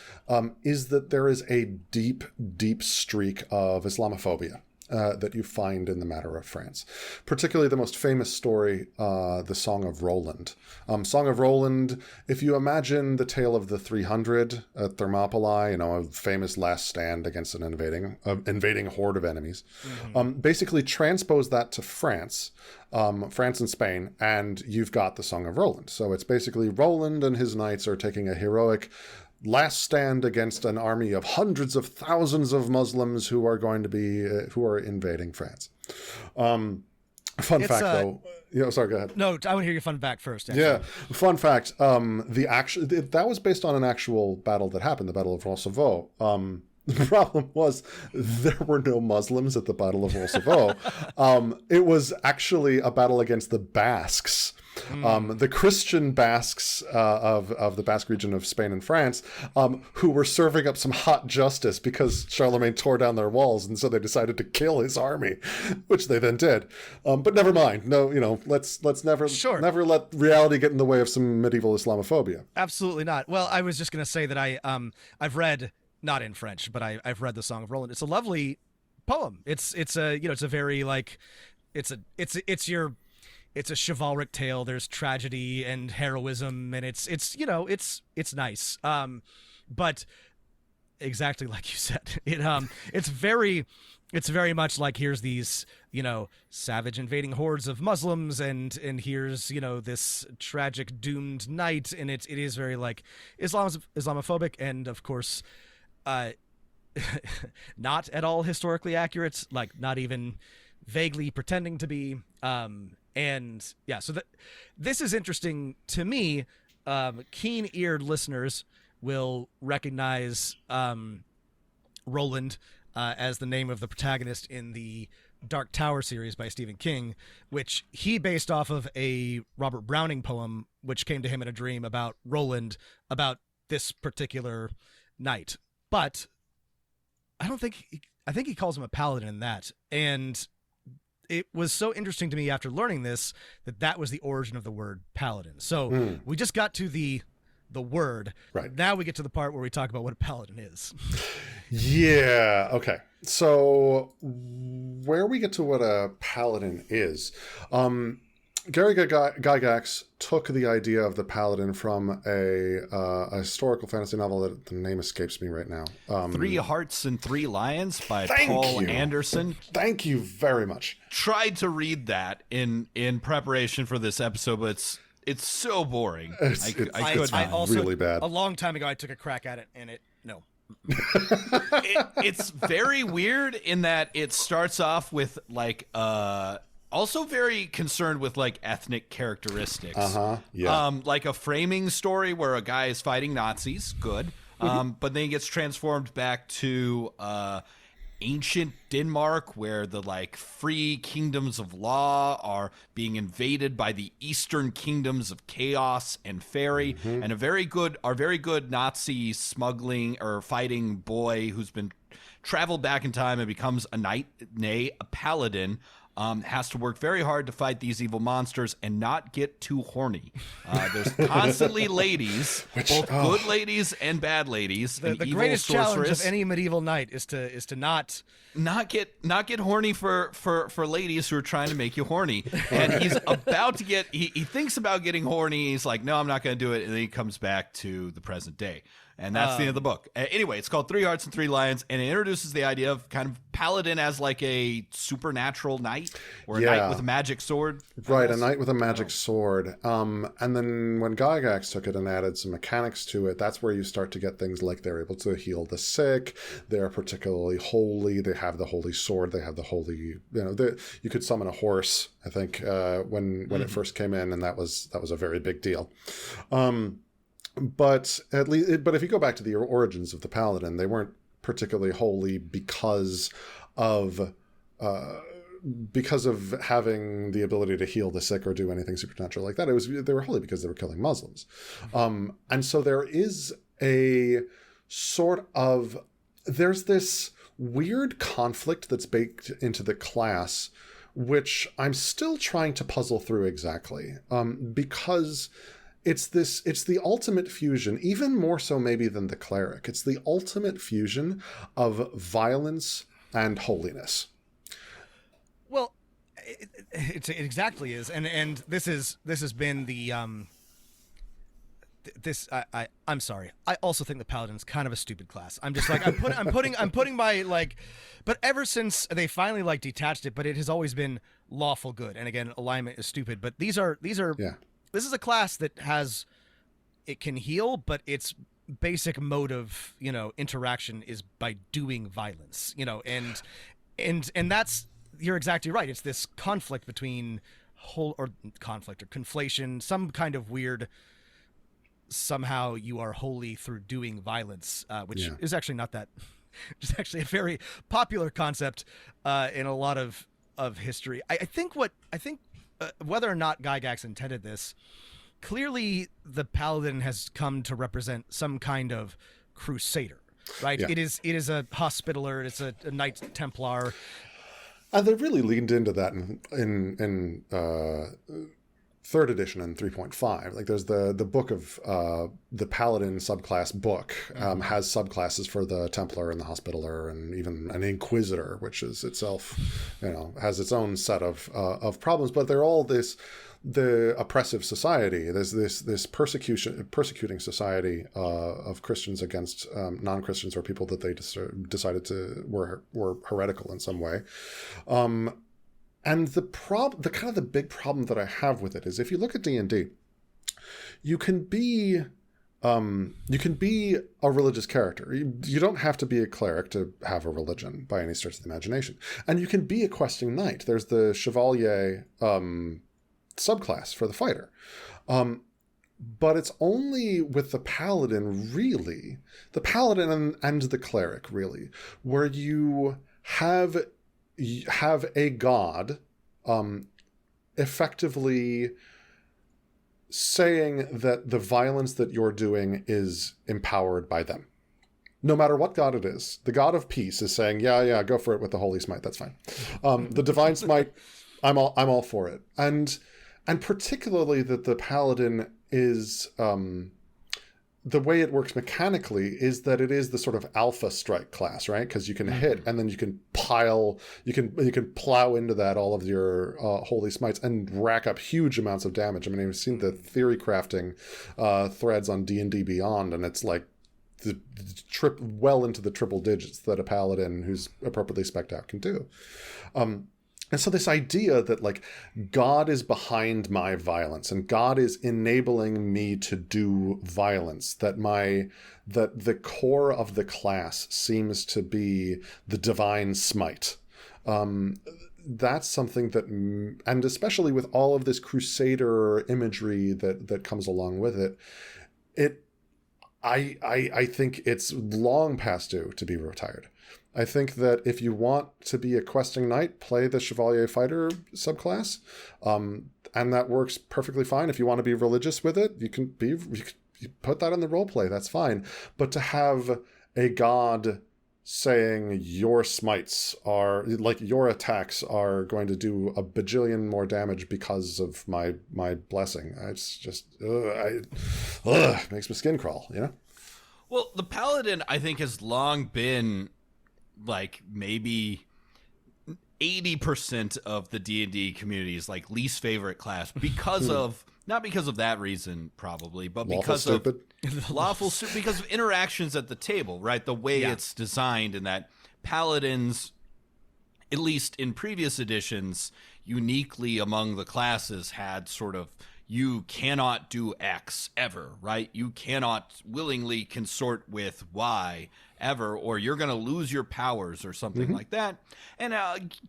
is that there is a deep, deep streak of Islamophobia that you find in the matter of France. Particularly the most famous story, the Song of Roland. Song of Roland, if you imagine the tale of the 300 at Thermopylae, a famous last stand against an invading horde of enemies, basically transpose that to France, France and Spain, and you've got the Song of Roland. So it's basically Roland and his knights are taking a heroic last stand against an army of hundreds of thousands of Muslims who are going to be who are invading France. Fun fact, though. Sorry, go ahead. No, I want to hear your fun fact first. Actually. Yeah, fun fact. That was based on an actual battle that happened, the Battle of Roncesvalles. The problem was there were no Muslims at the Battle of Roncesvalles. It was actually a battle against the Basques. The Christian Basques of the Basque region of Spain and France, who were serving up some hot justice because Charlemagne tore down their walls, and so they decided to kill his army, which they then did. But never mind. No, let's never let reality get in the way of some medieval Islamophobia. Absolutely not. Well, I was just going to say that I've read, not in French, but I've read the Song of Roland. It's a lovely poem. It's a very it's a chivalric tale. There's tragedy and heroism, and it's nice. But exactly like you said, it's very much like here's these savage invading hordes of Muslims, and here's this tragic doomed knight, and it is very like Islamophobic, and of course, not at all historically accurate, like not even vaguely pretending to be. And yeah, so this is interesting to me. Keen-eared listeners will recognize Roland as the name of the protagonist in the Dark Tower series by Stephen King, which he based off of a Robert Browning poem, which came to him in a dream about Roland, about this particular knight. But I think he calls him a paladin in that. And it was so interesting to me after learning this that was the origin of the word paladin. So we just got to the word. Right. Now we get to the part where we talk about what a paladin is. Yeah. Okay. So where we get to what a paladin is, Gary Gygax took the idea of the paladin from a historical fantasy novel that the name escapes me right now. 3 Hearts and 3 Lions by Paul Anderson. Thank you very much. Tried to read that in preparation for this episode, but it's so boring. I also, really bad. A long time ago, I took a crack at it, and no. It's very weird in that it starts off with like also very concerned with like ethnic characteristics. Yeah. Like a framing story where a guy is fighting Nazis, good. But then he gets transformed back to ancient Denmark, where the like free kingdoms of law are being invaded by the eastern kingdoms of chaos and fairy, and our very good Nazi smuggling or fighting boy who's been traveled back in time and becomes a knight, nay, a paladin. Has to work very hard to fight these evil monsters and not get too horny. There's constantly ladies, both good ladies and bad ladies. The greatest challenge of any medieval knight is to not get horny for ladies who are trying to make you horny. And he's about to get he thinks about getting horny. He's like, no, I'm not going to do it. And then he comes back to the present day. And that's the end of the book. Anyway, it's called 3 Hearts and 3 Lions, and it introduces the idea of kind of paladin as like a supernatural knight, or a knight with a magic sword. Right, a knight with a magic sword. And then when Gygax took it and added some mechanics to it, that's where you start to get things like they're able to heal the sick, they're particularly holy, they have the holy sword, they have the holy, you could summon a horse, I think, when it first came in, and that was a very big deal. But if you go back to the origins of the paladin, they weren't particularly holy because of having the ability to heal the sick or do anything supernatural like that. They were holy because they were killing Muslims, and so there is a sort of there's this weird conflict that's baked into the class which I'm still trying to puzzle through exactly, because it's the ultimate fusion, even more so maybe than the cleric. It's the ultimate fusion of violence and holiness. Well, it exactly is, and this has been the I'm sorry. I also think the Paladin's kind of a stupid class. I'm just like I'm putting my like, but ever since they finally like detached it, but it has always been lawful good. And again, alignment is stupid. But these are Yeah. This is a class that it can heal, but its basic mode of interaction is by doing violence. And that's, you're exactly right. It's this conflict between conflation, some kind of weird. Somehow you are holy through doing violence, which is actually not that. It's actually a very popular concept in a lot of history. I think whether or not Gygax intended this, clearly the Paladin has come to represent some kind of crusader, right? Yeah. It is a hospitaller. It's a Knight Templar. They really leaned into that in third edition and 3.5. Like there's the book of the Paladin subclass book has subclasses for the Templar and the Hospitaller and even an Inquisitor, which is itself, has its own set of problems. But they're all the oppressive society. There's this persecuting society of Christians against non-Christians or people that they decided to were heretical in some way. And the kind of the big problem that I have with it is if you look at D&D, you can be a religious character. You don't have to be a cleric to have a religion by any stretch of the imagination. And you can be a questing knight. There's the Chevalier subclass for the fighter. But it's only with the Paladin, really, the Paladin and the cleric, really, where you have a god effectively saying that the violence that you're doing is empowered by them. No matter what god it is. The god of peace is saying, yeah, go for it with the holy smite, that's fine. The divine smite, I'm all for it. And particularly that the Paladin is the way it works mechanically is that it is the sort of alpha strike class, right? Because you can hit and then you can plow into that all of your holy smites and rack up huge amounts of damage. I mean, I've seen the theory crafting threads on D&D Beyond, and it's like well into the triple digits that a paladin who's appropriately spec'd out can do. And so this idea that like God is behind my violence and God is enabling me to do violence, that the core of the class seems to be the divine smite. That's something that, and especially with all of this crusader imagery that comes along with it, I think it's long past due to be retired. I think that if you want to be a questing knight, play the Chevalier Fighter subclass, and that works perfectly fine. If you want to be religious with it, you can put that in the roleplay. That's fine. But to have a god saying your smites are like your attacks are going to do a bajillion more damage because of my blessing, it's just makes my skin crawl. Well, the Paladin, I think, has long been like maybe 80% of the D&D community's like least favorite class because of not because of that reason probably, but because of because of interactions at the table, right? The way it's designed, and that Paladins, at least in previous editions, uniquely among the classes had sort of, you cannot do X ever, right? You cannot willingly consort with Y ever, or you're going to lose your powers or something like that. And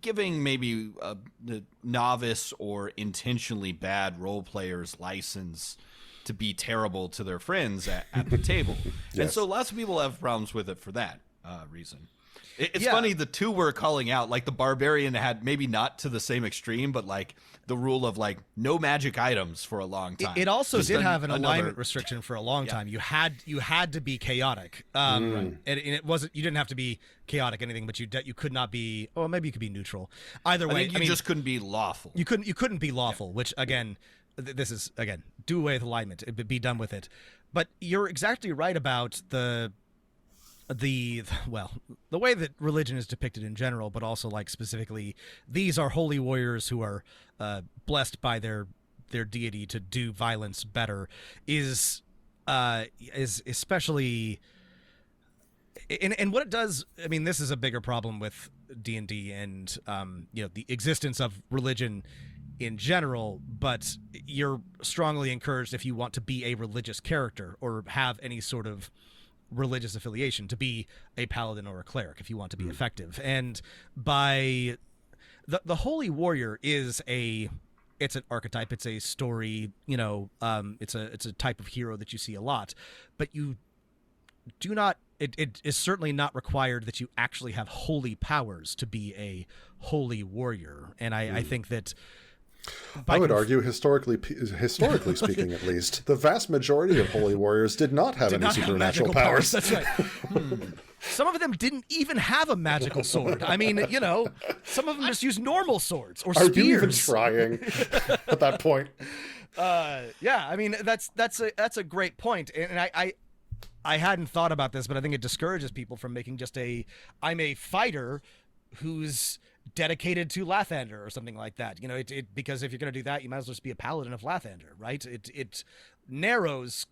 giving maybe the novice or intentionally bad role players license to be terrible to their friends at the table. Yes. And so lots of people have problems with it for that reason. It's funny, the two we're calling out, like the barbarian had maybe not to the same extreme, but like the rule of like no magic items for a long time. It also did have an alignment restriction for a long time. You had to be chaotic, and it wasn't. You didn't have to be chaotic anything, but you could not be. Oh, maybe you could be neutral. Either way, I mean, just couldn't be lawful. You couldn't be lawful, which again, this is again, do away with alignment. Be done with it. But you're exactly right about the way that religion is depicted in general, but also like specifically, these are holy warriors who are blessed by their deity to do violence better is especially, and what it does. I mean, this is a bigger problem with D&D and the existence of religion in general, but you're strongly encouraged, if you want to be a religious character or have any sort of religious affiliation, to be a paladin or a cleric if you want to be effective. And by the holy warrior it's an archetype, it's a story, it's a type of hero that you see a lot, but you do not, it is certainly not required that you actually have holy powers to be a holy warrior. And I think that I would argue, historically speaking, at least, the vast majority of holy warriors did not have any supernatural powers. That's right. Some of them didn't even have a magical sword. I mean, some of them just use normal swords or spears. Are you even trying at that point? Yeah, I mean, that's a great point, and I hadn't thought about this, but I think it discourages people from making just I'm a fighter who's dedicated to Lathander or something like that. Because if you're going to do that, you might as well just be a paladin of Lathander, right? It narrows,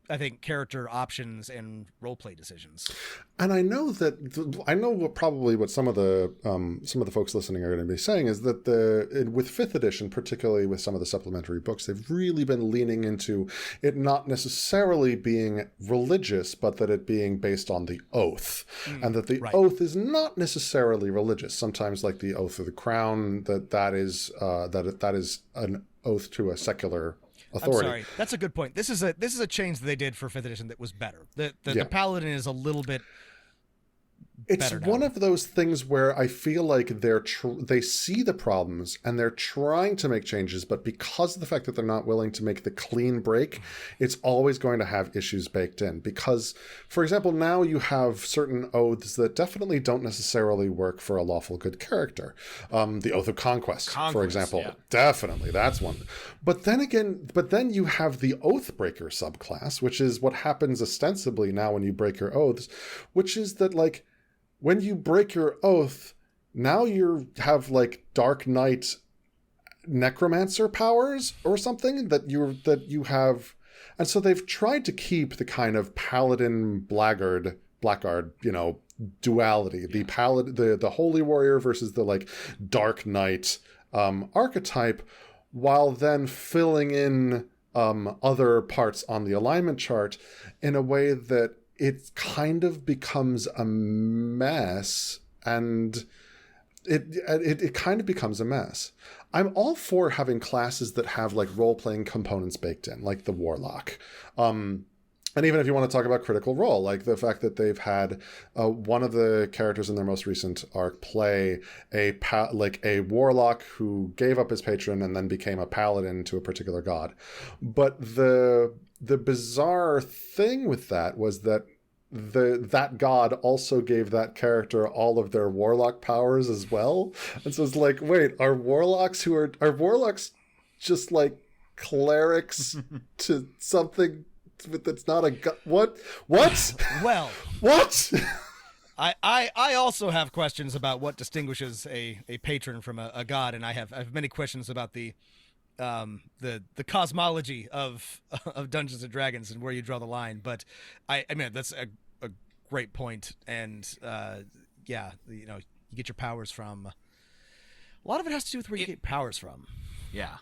I think, character options and roleplay decisions. And I know what some of the folks listening are going to be saying is that with 5th edition, particularly with some of the supplementary books, they've really been leaning into it not necessarily being religious, but that it being based on the oath, and that the oath is not necessarily religious. Sometimes, like the oath of the crown, that is an oath to a secular authority. I'm sorry, that's a good point. This is a change that they did for 5th edition that was better. The paladin is a little bit. It's one of those things where I feel like they see the problems and they're trying to make changes, but because of the fact that they're not willing to make the clean break, it's always going to have issues baked in. Because, for example, now you have certain oaths that definitely don't necessarily work for a lawful good character. The Oath of Conquest, for example, definitely, that's one. But then you have the Oathbreaker subclass, which is what happens ostensibly now when you break your oaths, which is that, like, when you break your oath, now you have like Dark Knight necromancer powers or something that you have, and so they've tried to keep the kind of paladin blackguard, duality, the holy warrior versus the like Dark Knight archetype, while then filling in other parts on the alignment chart in a way that it kind of becomes a mess, and it kind of becomes a mess. I'm all for having classes that have like role-playing components baked in, like the Warlock. And even if you want to talk about Critical Role, like the fact that they've had one of the characters in their most recent arc play a warlock who gave up his patron and then became a paladin to a particular god. But the bizarre thing with that was that that god also gave that character all of their warlock powers as well. And so it's like, wait, are warlocks just like clerics to something that's not a god? What? Well, what? I also have questions about what distinguishes a patron from a god, and I have many questions about the cosmology of Dungeons and Dragons and where you draw the line. But I mean, that's a great point. And you get your powers from. A lot of it has to do with where you get powers from. Yeah.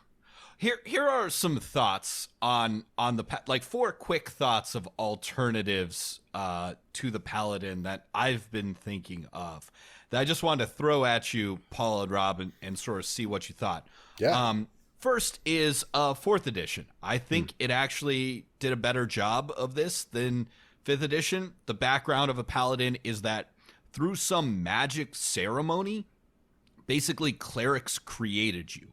Here are some thoughts on the like 4 quick thoughts of alternatives to the paladin that I've been thinking of that I just wanted to throw at you, Paul and Rob, and sort of see what you thought. Yeah. First is 4th edition. I think it actually did a better job of this than 5th edition. The background of a paladin is that through some magic ceremony, basically clerics created you.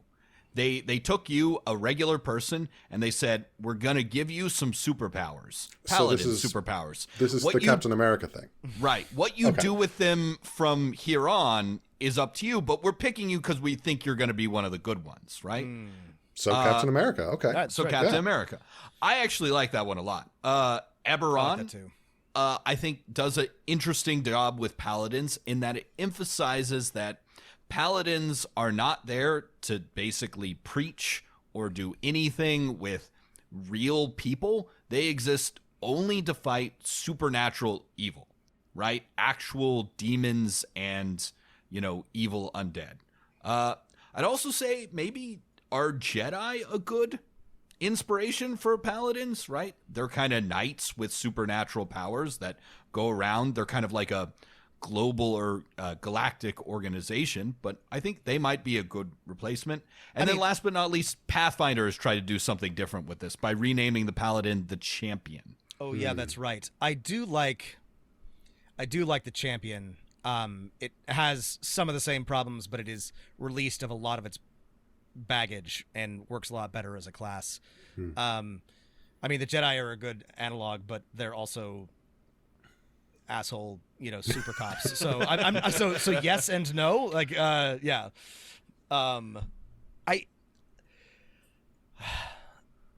They took you, a regular person, and they said, we're going to give you some superpowers. Paladin superpowers. This is the Captain America thing. Right. What you do with them from here on is up to you, but we're picking you because we think you're going to be one of the good ones, right? So Captain America, okay. That's right. Captain America. I actually like that one a lot. Eberron, I like that too. I think, does an interesting job with Paladins in that it emphasizes that Paladins are not there to basically preach or do anything with real people. They exist only to fight supernatural evil, right? Actual demons and, evil undead. I'd also say maybe are Jedi a good inspiration for Paladins, right? They're kind of knights with supernatural powers that go around. They're kind of like a global or galactic organization, but I think they might be a good replacement. And then last but not least, Pathfinder has tried to do something different with this by renaming the Paladin the Champion. Oh yeah, that's right. I do like the Champion. It has some of the same problems, but it is released of a lot of its baggage and works a lot better as a class. The Jedi are a good analog, but they're also asshole, super cops. So I'm so yes and no. Like, yeah.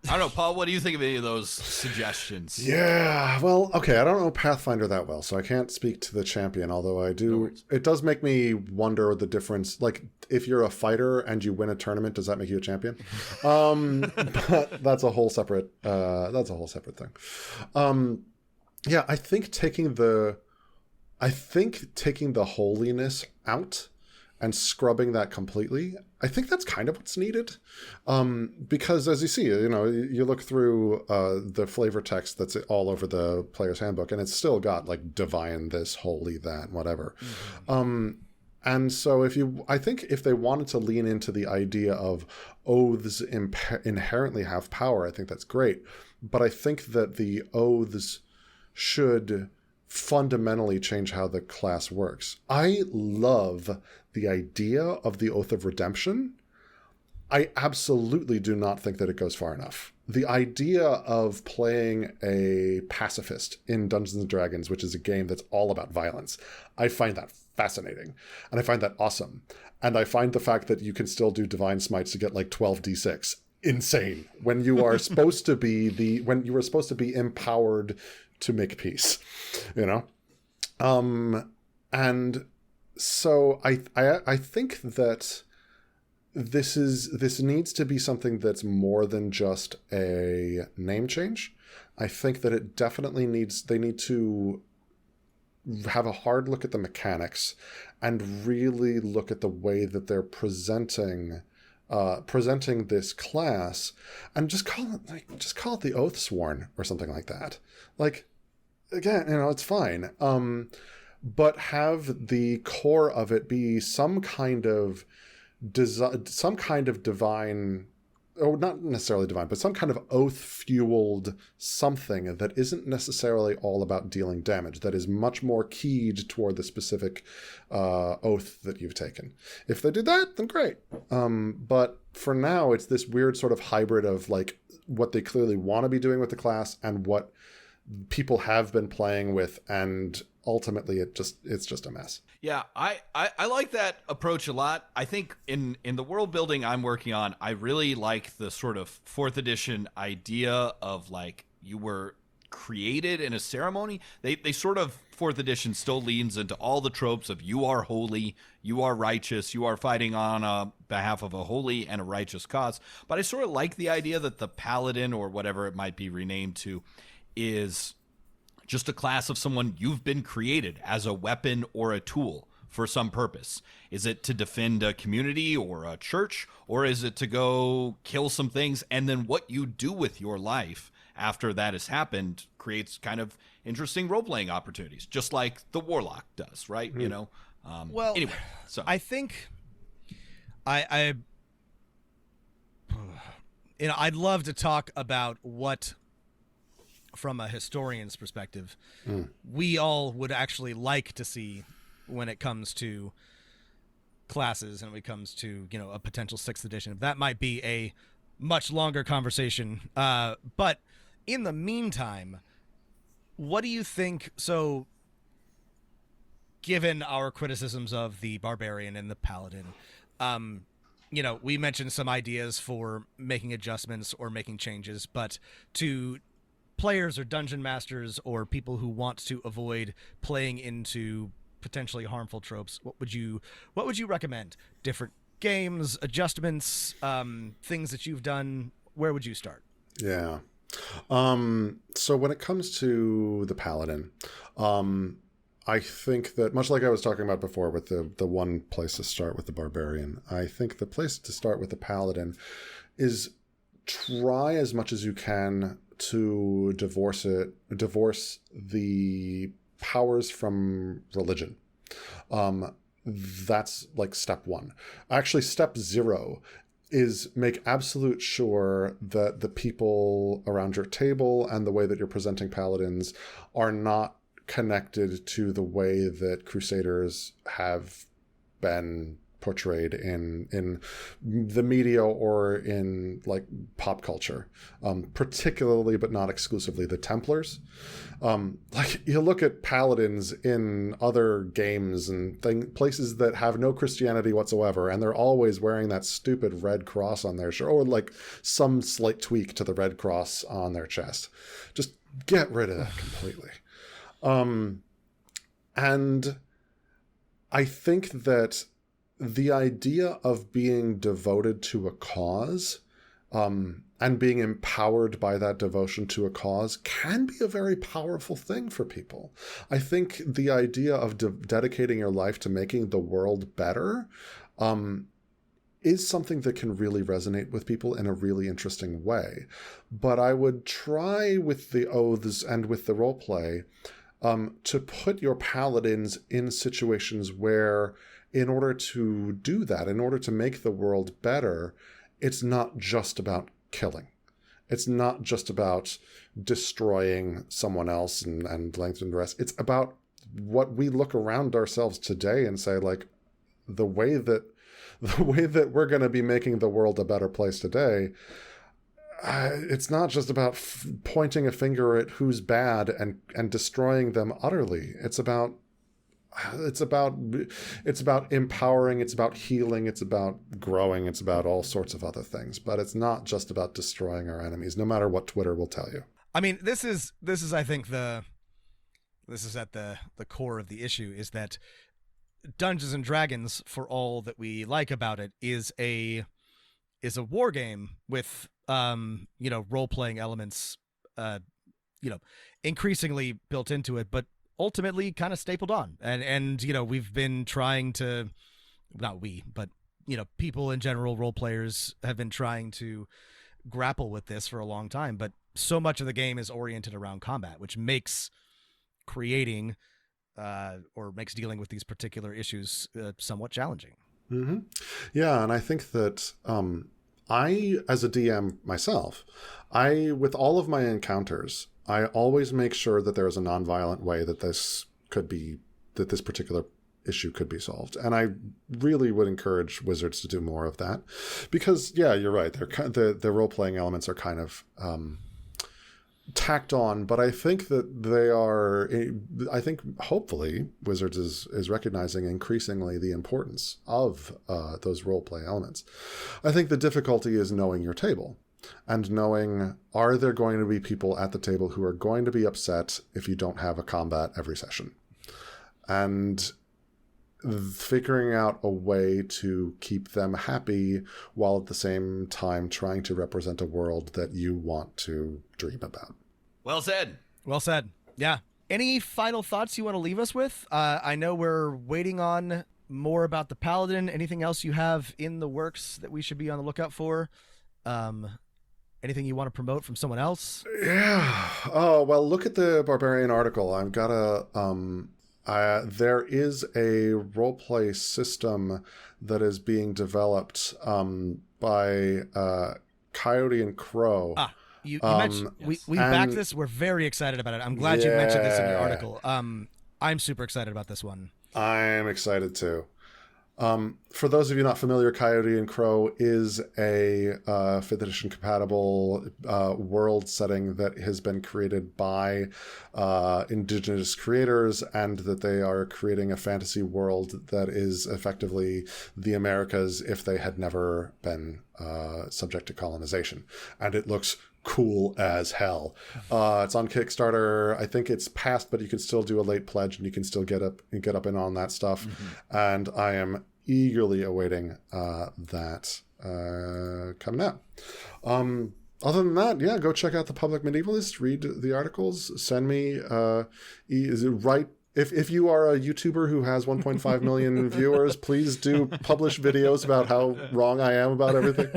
I don't know, Paul, what do you think of any of those suggestions? Yeah, well, okay, I don't know Pathfinder that well, so I can't speak to the Champion, although I do. No, it does make me wonder the difference. Like, if you're a fighter and you win a tournament, does that make you a champion? But that's a whole separate thing. Yeah, I think taking the holiness out and scrubbing that completely, I think that's kind of what's needed. Because as you see, you look through the flavor text that's all over the player's handbook, and it's still got like divine this, holy that, whatever. Mm-hmm. And so I think if they wanted to lean into the idea of oaths inherently have power, I think that's great. But I think that the oaths should fundamentally change how the class works. I love the idea of the Oath of Redemption. I absolutely do not think that it goes far enough. The idea of playing a pacifist in Dungeons & Dragons, which is a game that's all about violence, I find that fascinating. And I find that awesome. And I find the fact that you can still do divine smites to get like 12d6 insane when you are supposed to be when you were supposed to be empowered to make peace, and so I think that this needs to be something that's more than just a name change. I think that it definitely they need to have a hard look at the mechanics and really look at the way that they're presenting this class, and just call it the Oathsworn or something like that. Like, again, it's fine. But have the core of it be some kind of divine, or not necessarily divine, but some kind of oath-fueled something that isn't necessarily all about dealing damage, that is much more keyed toward the specific oath that you've taken. If they do that, then great. But for now, it's this weird sort of hybrid of like what they clearly want to be doing with the class and what people have been playing with, and ultimately it's just a mess. Yeah, I like that approach a lot. I think in the world building I'm working on, I really like the sort of 4th edition idea of like you were created in a ceremony. They sort of 4th edition still leans into all the tropes of you are holy, you are righteous, you are fighting on behalf of a holy and a righteous cause. But I sort of like the idea that the paladin, or whatever it might be renamed to, is just a class of someone you've been created as a weapon or a tool for some purpose. Is it to defend a community or a church, or is it to go kill some things? And then what you do with your life after that has happened creates kind of interesting role-playing opportunities, just like the warlock does, right? Mm. Well, anyway, so I think I'd love to talk about what, from a historian's perspective, we all would actually like to see when it comes to classes and when it comes to, you know, a potential 6th edition. That might be a much longer conversation. But in the meantime, what do you think? So, given our criticisms of the barbarian and the paladin, you know, we mentioned some ideas for making adjustments or making changes, but to players or dungeon masters or people who want to avoid playing into potentially harmful tropes, what would you recommend? Different games, adjustments, things that you've done. Where would you start? Yeah. So when it comes to the paladin, I think that, much like I was talking about before with the one place to start with the barbarian, I think the place to start with the paladin is try as much as you can to divorce the powers from religion. That's like step 1. Actually, step 0 is make absolute sure that the people around your table and the way that you're presenting paladins are not connected to the way that crusaders have been portrayed in the media or in like pop culture, particularly but not exclusively the Templars. Like you look at paladins in other games and places that have no Christianity whatsoever, and they're always wearing that stupid red cross on their shirt, or like some slight tweak to the red cross on their chest. Just get rid of that completely. And I think that the idea of being devoted to a cause, and being empowered by that devotion to a cause can be a very powerful thing for people. I think the idea of dedicating your life to making the world better, is something that can really resonate with people in a really interesting way. But I would try with the oaths and with the roleplay, to put your paladins in situations where, in order to do that, in order to make the world better, it's not just about killing. It's not just about destroying someone else and lengthening the rest. It's about what we look around ourselves today and say, like, the way that we're going to be making the world a better place today, it's not just about pointing a finger at who's bad and destroying them utterly. It's about empowering, it's about healing, it's about growing, it's about all sorts of other things. But it's not just about destroying our enemies, no matter what Twitter will tell you. I mean, this is I think this is at the core of the issue, is that Dungeons and Dragons, for all that we like about it, is a war game with role-playing elements increasingly built into it, but ultimately kind of stapled on. And we've been trying to, not we, but people in general, role players, have been trying to grapple with this for a long time, but so much of the game is oriented around combat, which makes creating or makes dealing with these particular issues somewhat challenging. Mm-hmm. Yeah, and I think that I, as a DM myself, with all of my encounters, I always make sure that there is a nonviolent way that this particular issue could be solved. And I really would encourage wizards to do more of that, because, yeah, you're right. The role-playing elements are kind of tacked on, but I think that hopefully Wizards is recognizing increasingly the importance of those role-play elements. I think the difficulty is knowing your table and knowing, are there going to be people at the table who are going to be upset if you don't have a combat every session? And figuring out a way to keep them happy while at the same time trying to represent a world that you want to dream about. Well said. Well said. Yeah. Any final thoughts you want to leave us with? I know we're waiting on more about the Paladin. Anything else you have in the works that we should be on the lookout for? Anything you want to promote from someone else? Yeah. Oh, well, look at the Barbarian article. I've got there is a roleplay system that is being developed by Coyote and Crow. You mentioned we backed this. We're very excited about it. I'm glad you mentioned this in your article. I'm super excited about this one. I'm excited too. For those of you not familiar, Coyote and Crow is a 5th edition compatible world setting that has been created by indigenous creators, and that they are creating a fantasy world that is effectively the Americas if they had never been subject to colonization. And it looks cool as hell. It's on Kickstarter. I think it's passed, but you can still do a late pledge and you can still get up in on that stuff. And I am eagerly awaiting that coming out. Other than that, yeah, go check out the Public Medievalist, read the articles, send me if you are a YouTuber who has 1.5 million viewers, please do publish videos about how wrong I am about everything.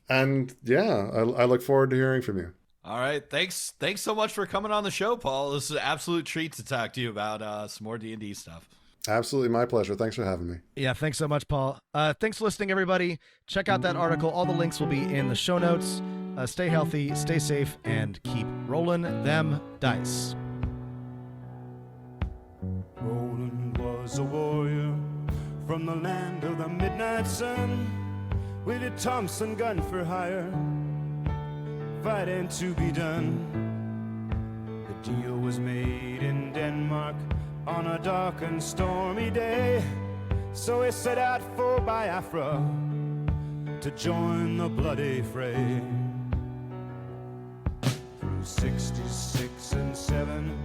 And yeah, I look forward to hearing from you. All right. Thanks so much for coming on the show, Paul. This is an absolute treat to talk to you about some more D&D stuff. Absolutely my pleasure. Thanks for having me. Yeah, thanks so much, Paul. Thanks for listening, everybody. Check out that article. All the links will be in the show notes. Stay healthy, stay safe, and keep rolling them dice. Roland was a warrior from the land of the midnight sun, with a Thompson gun for hire, fighting to be done. The deal was made in Denmark on a dark and stormy day, so he set out for Biafra to join the bloody fray. Through 66 and 7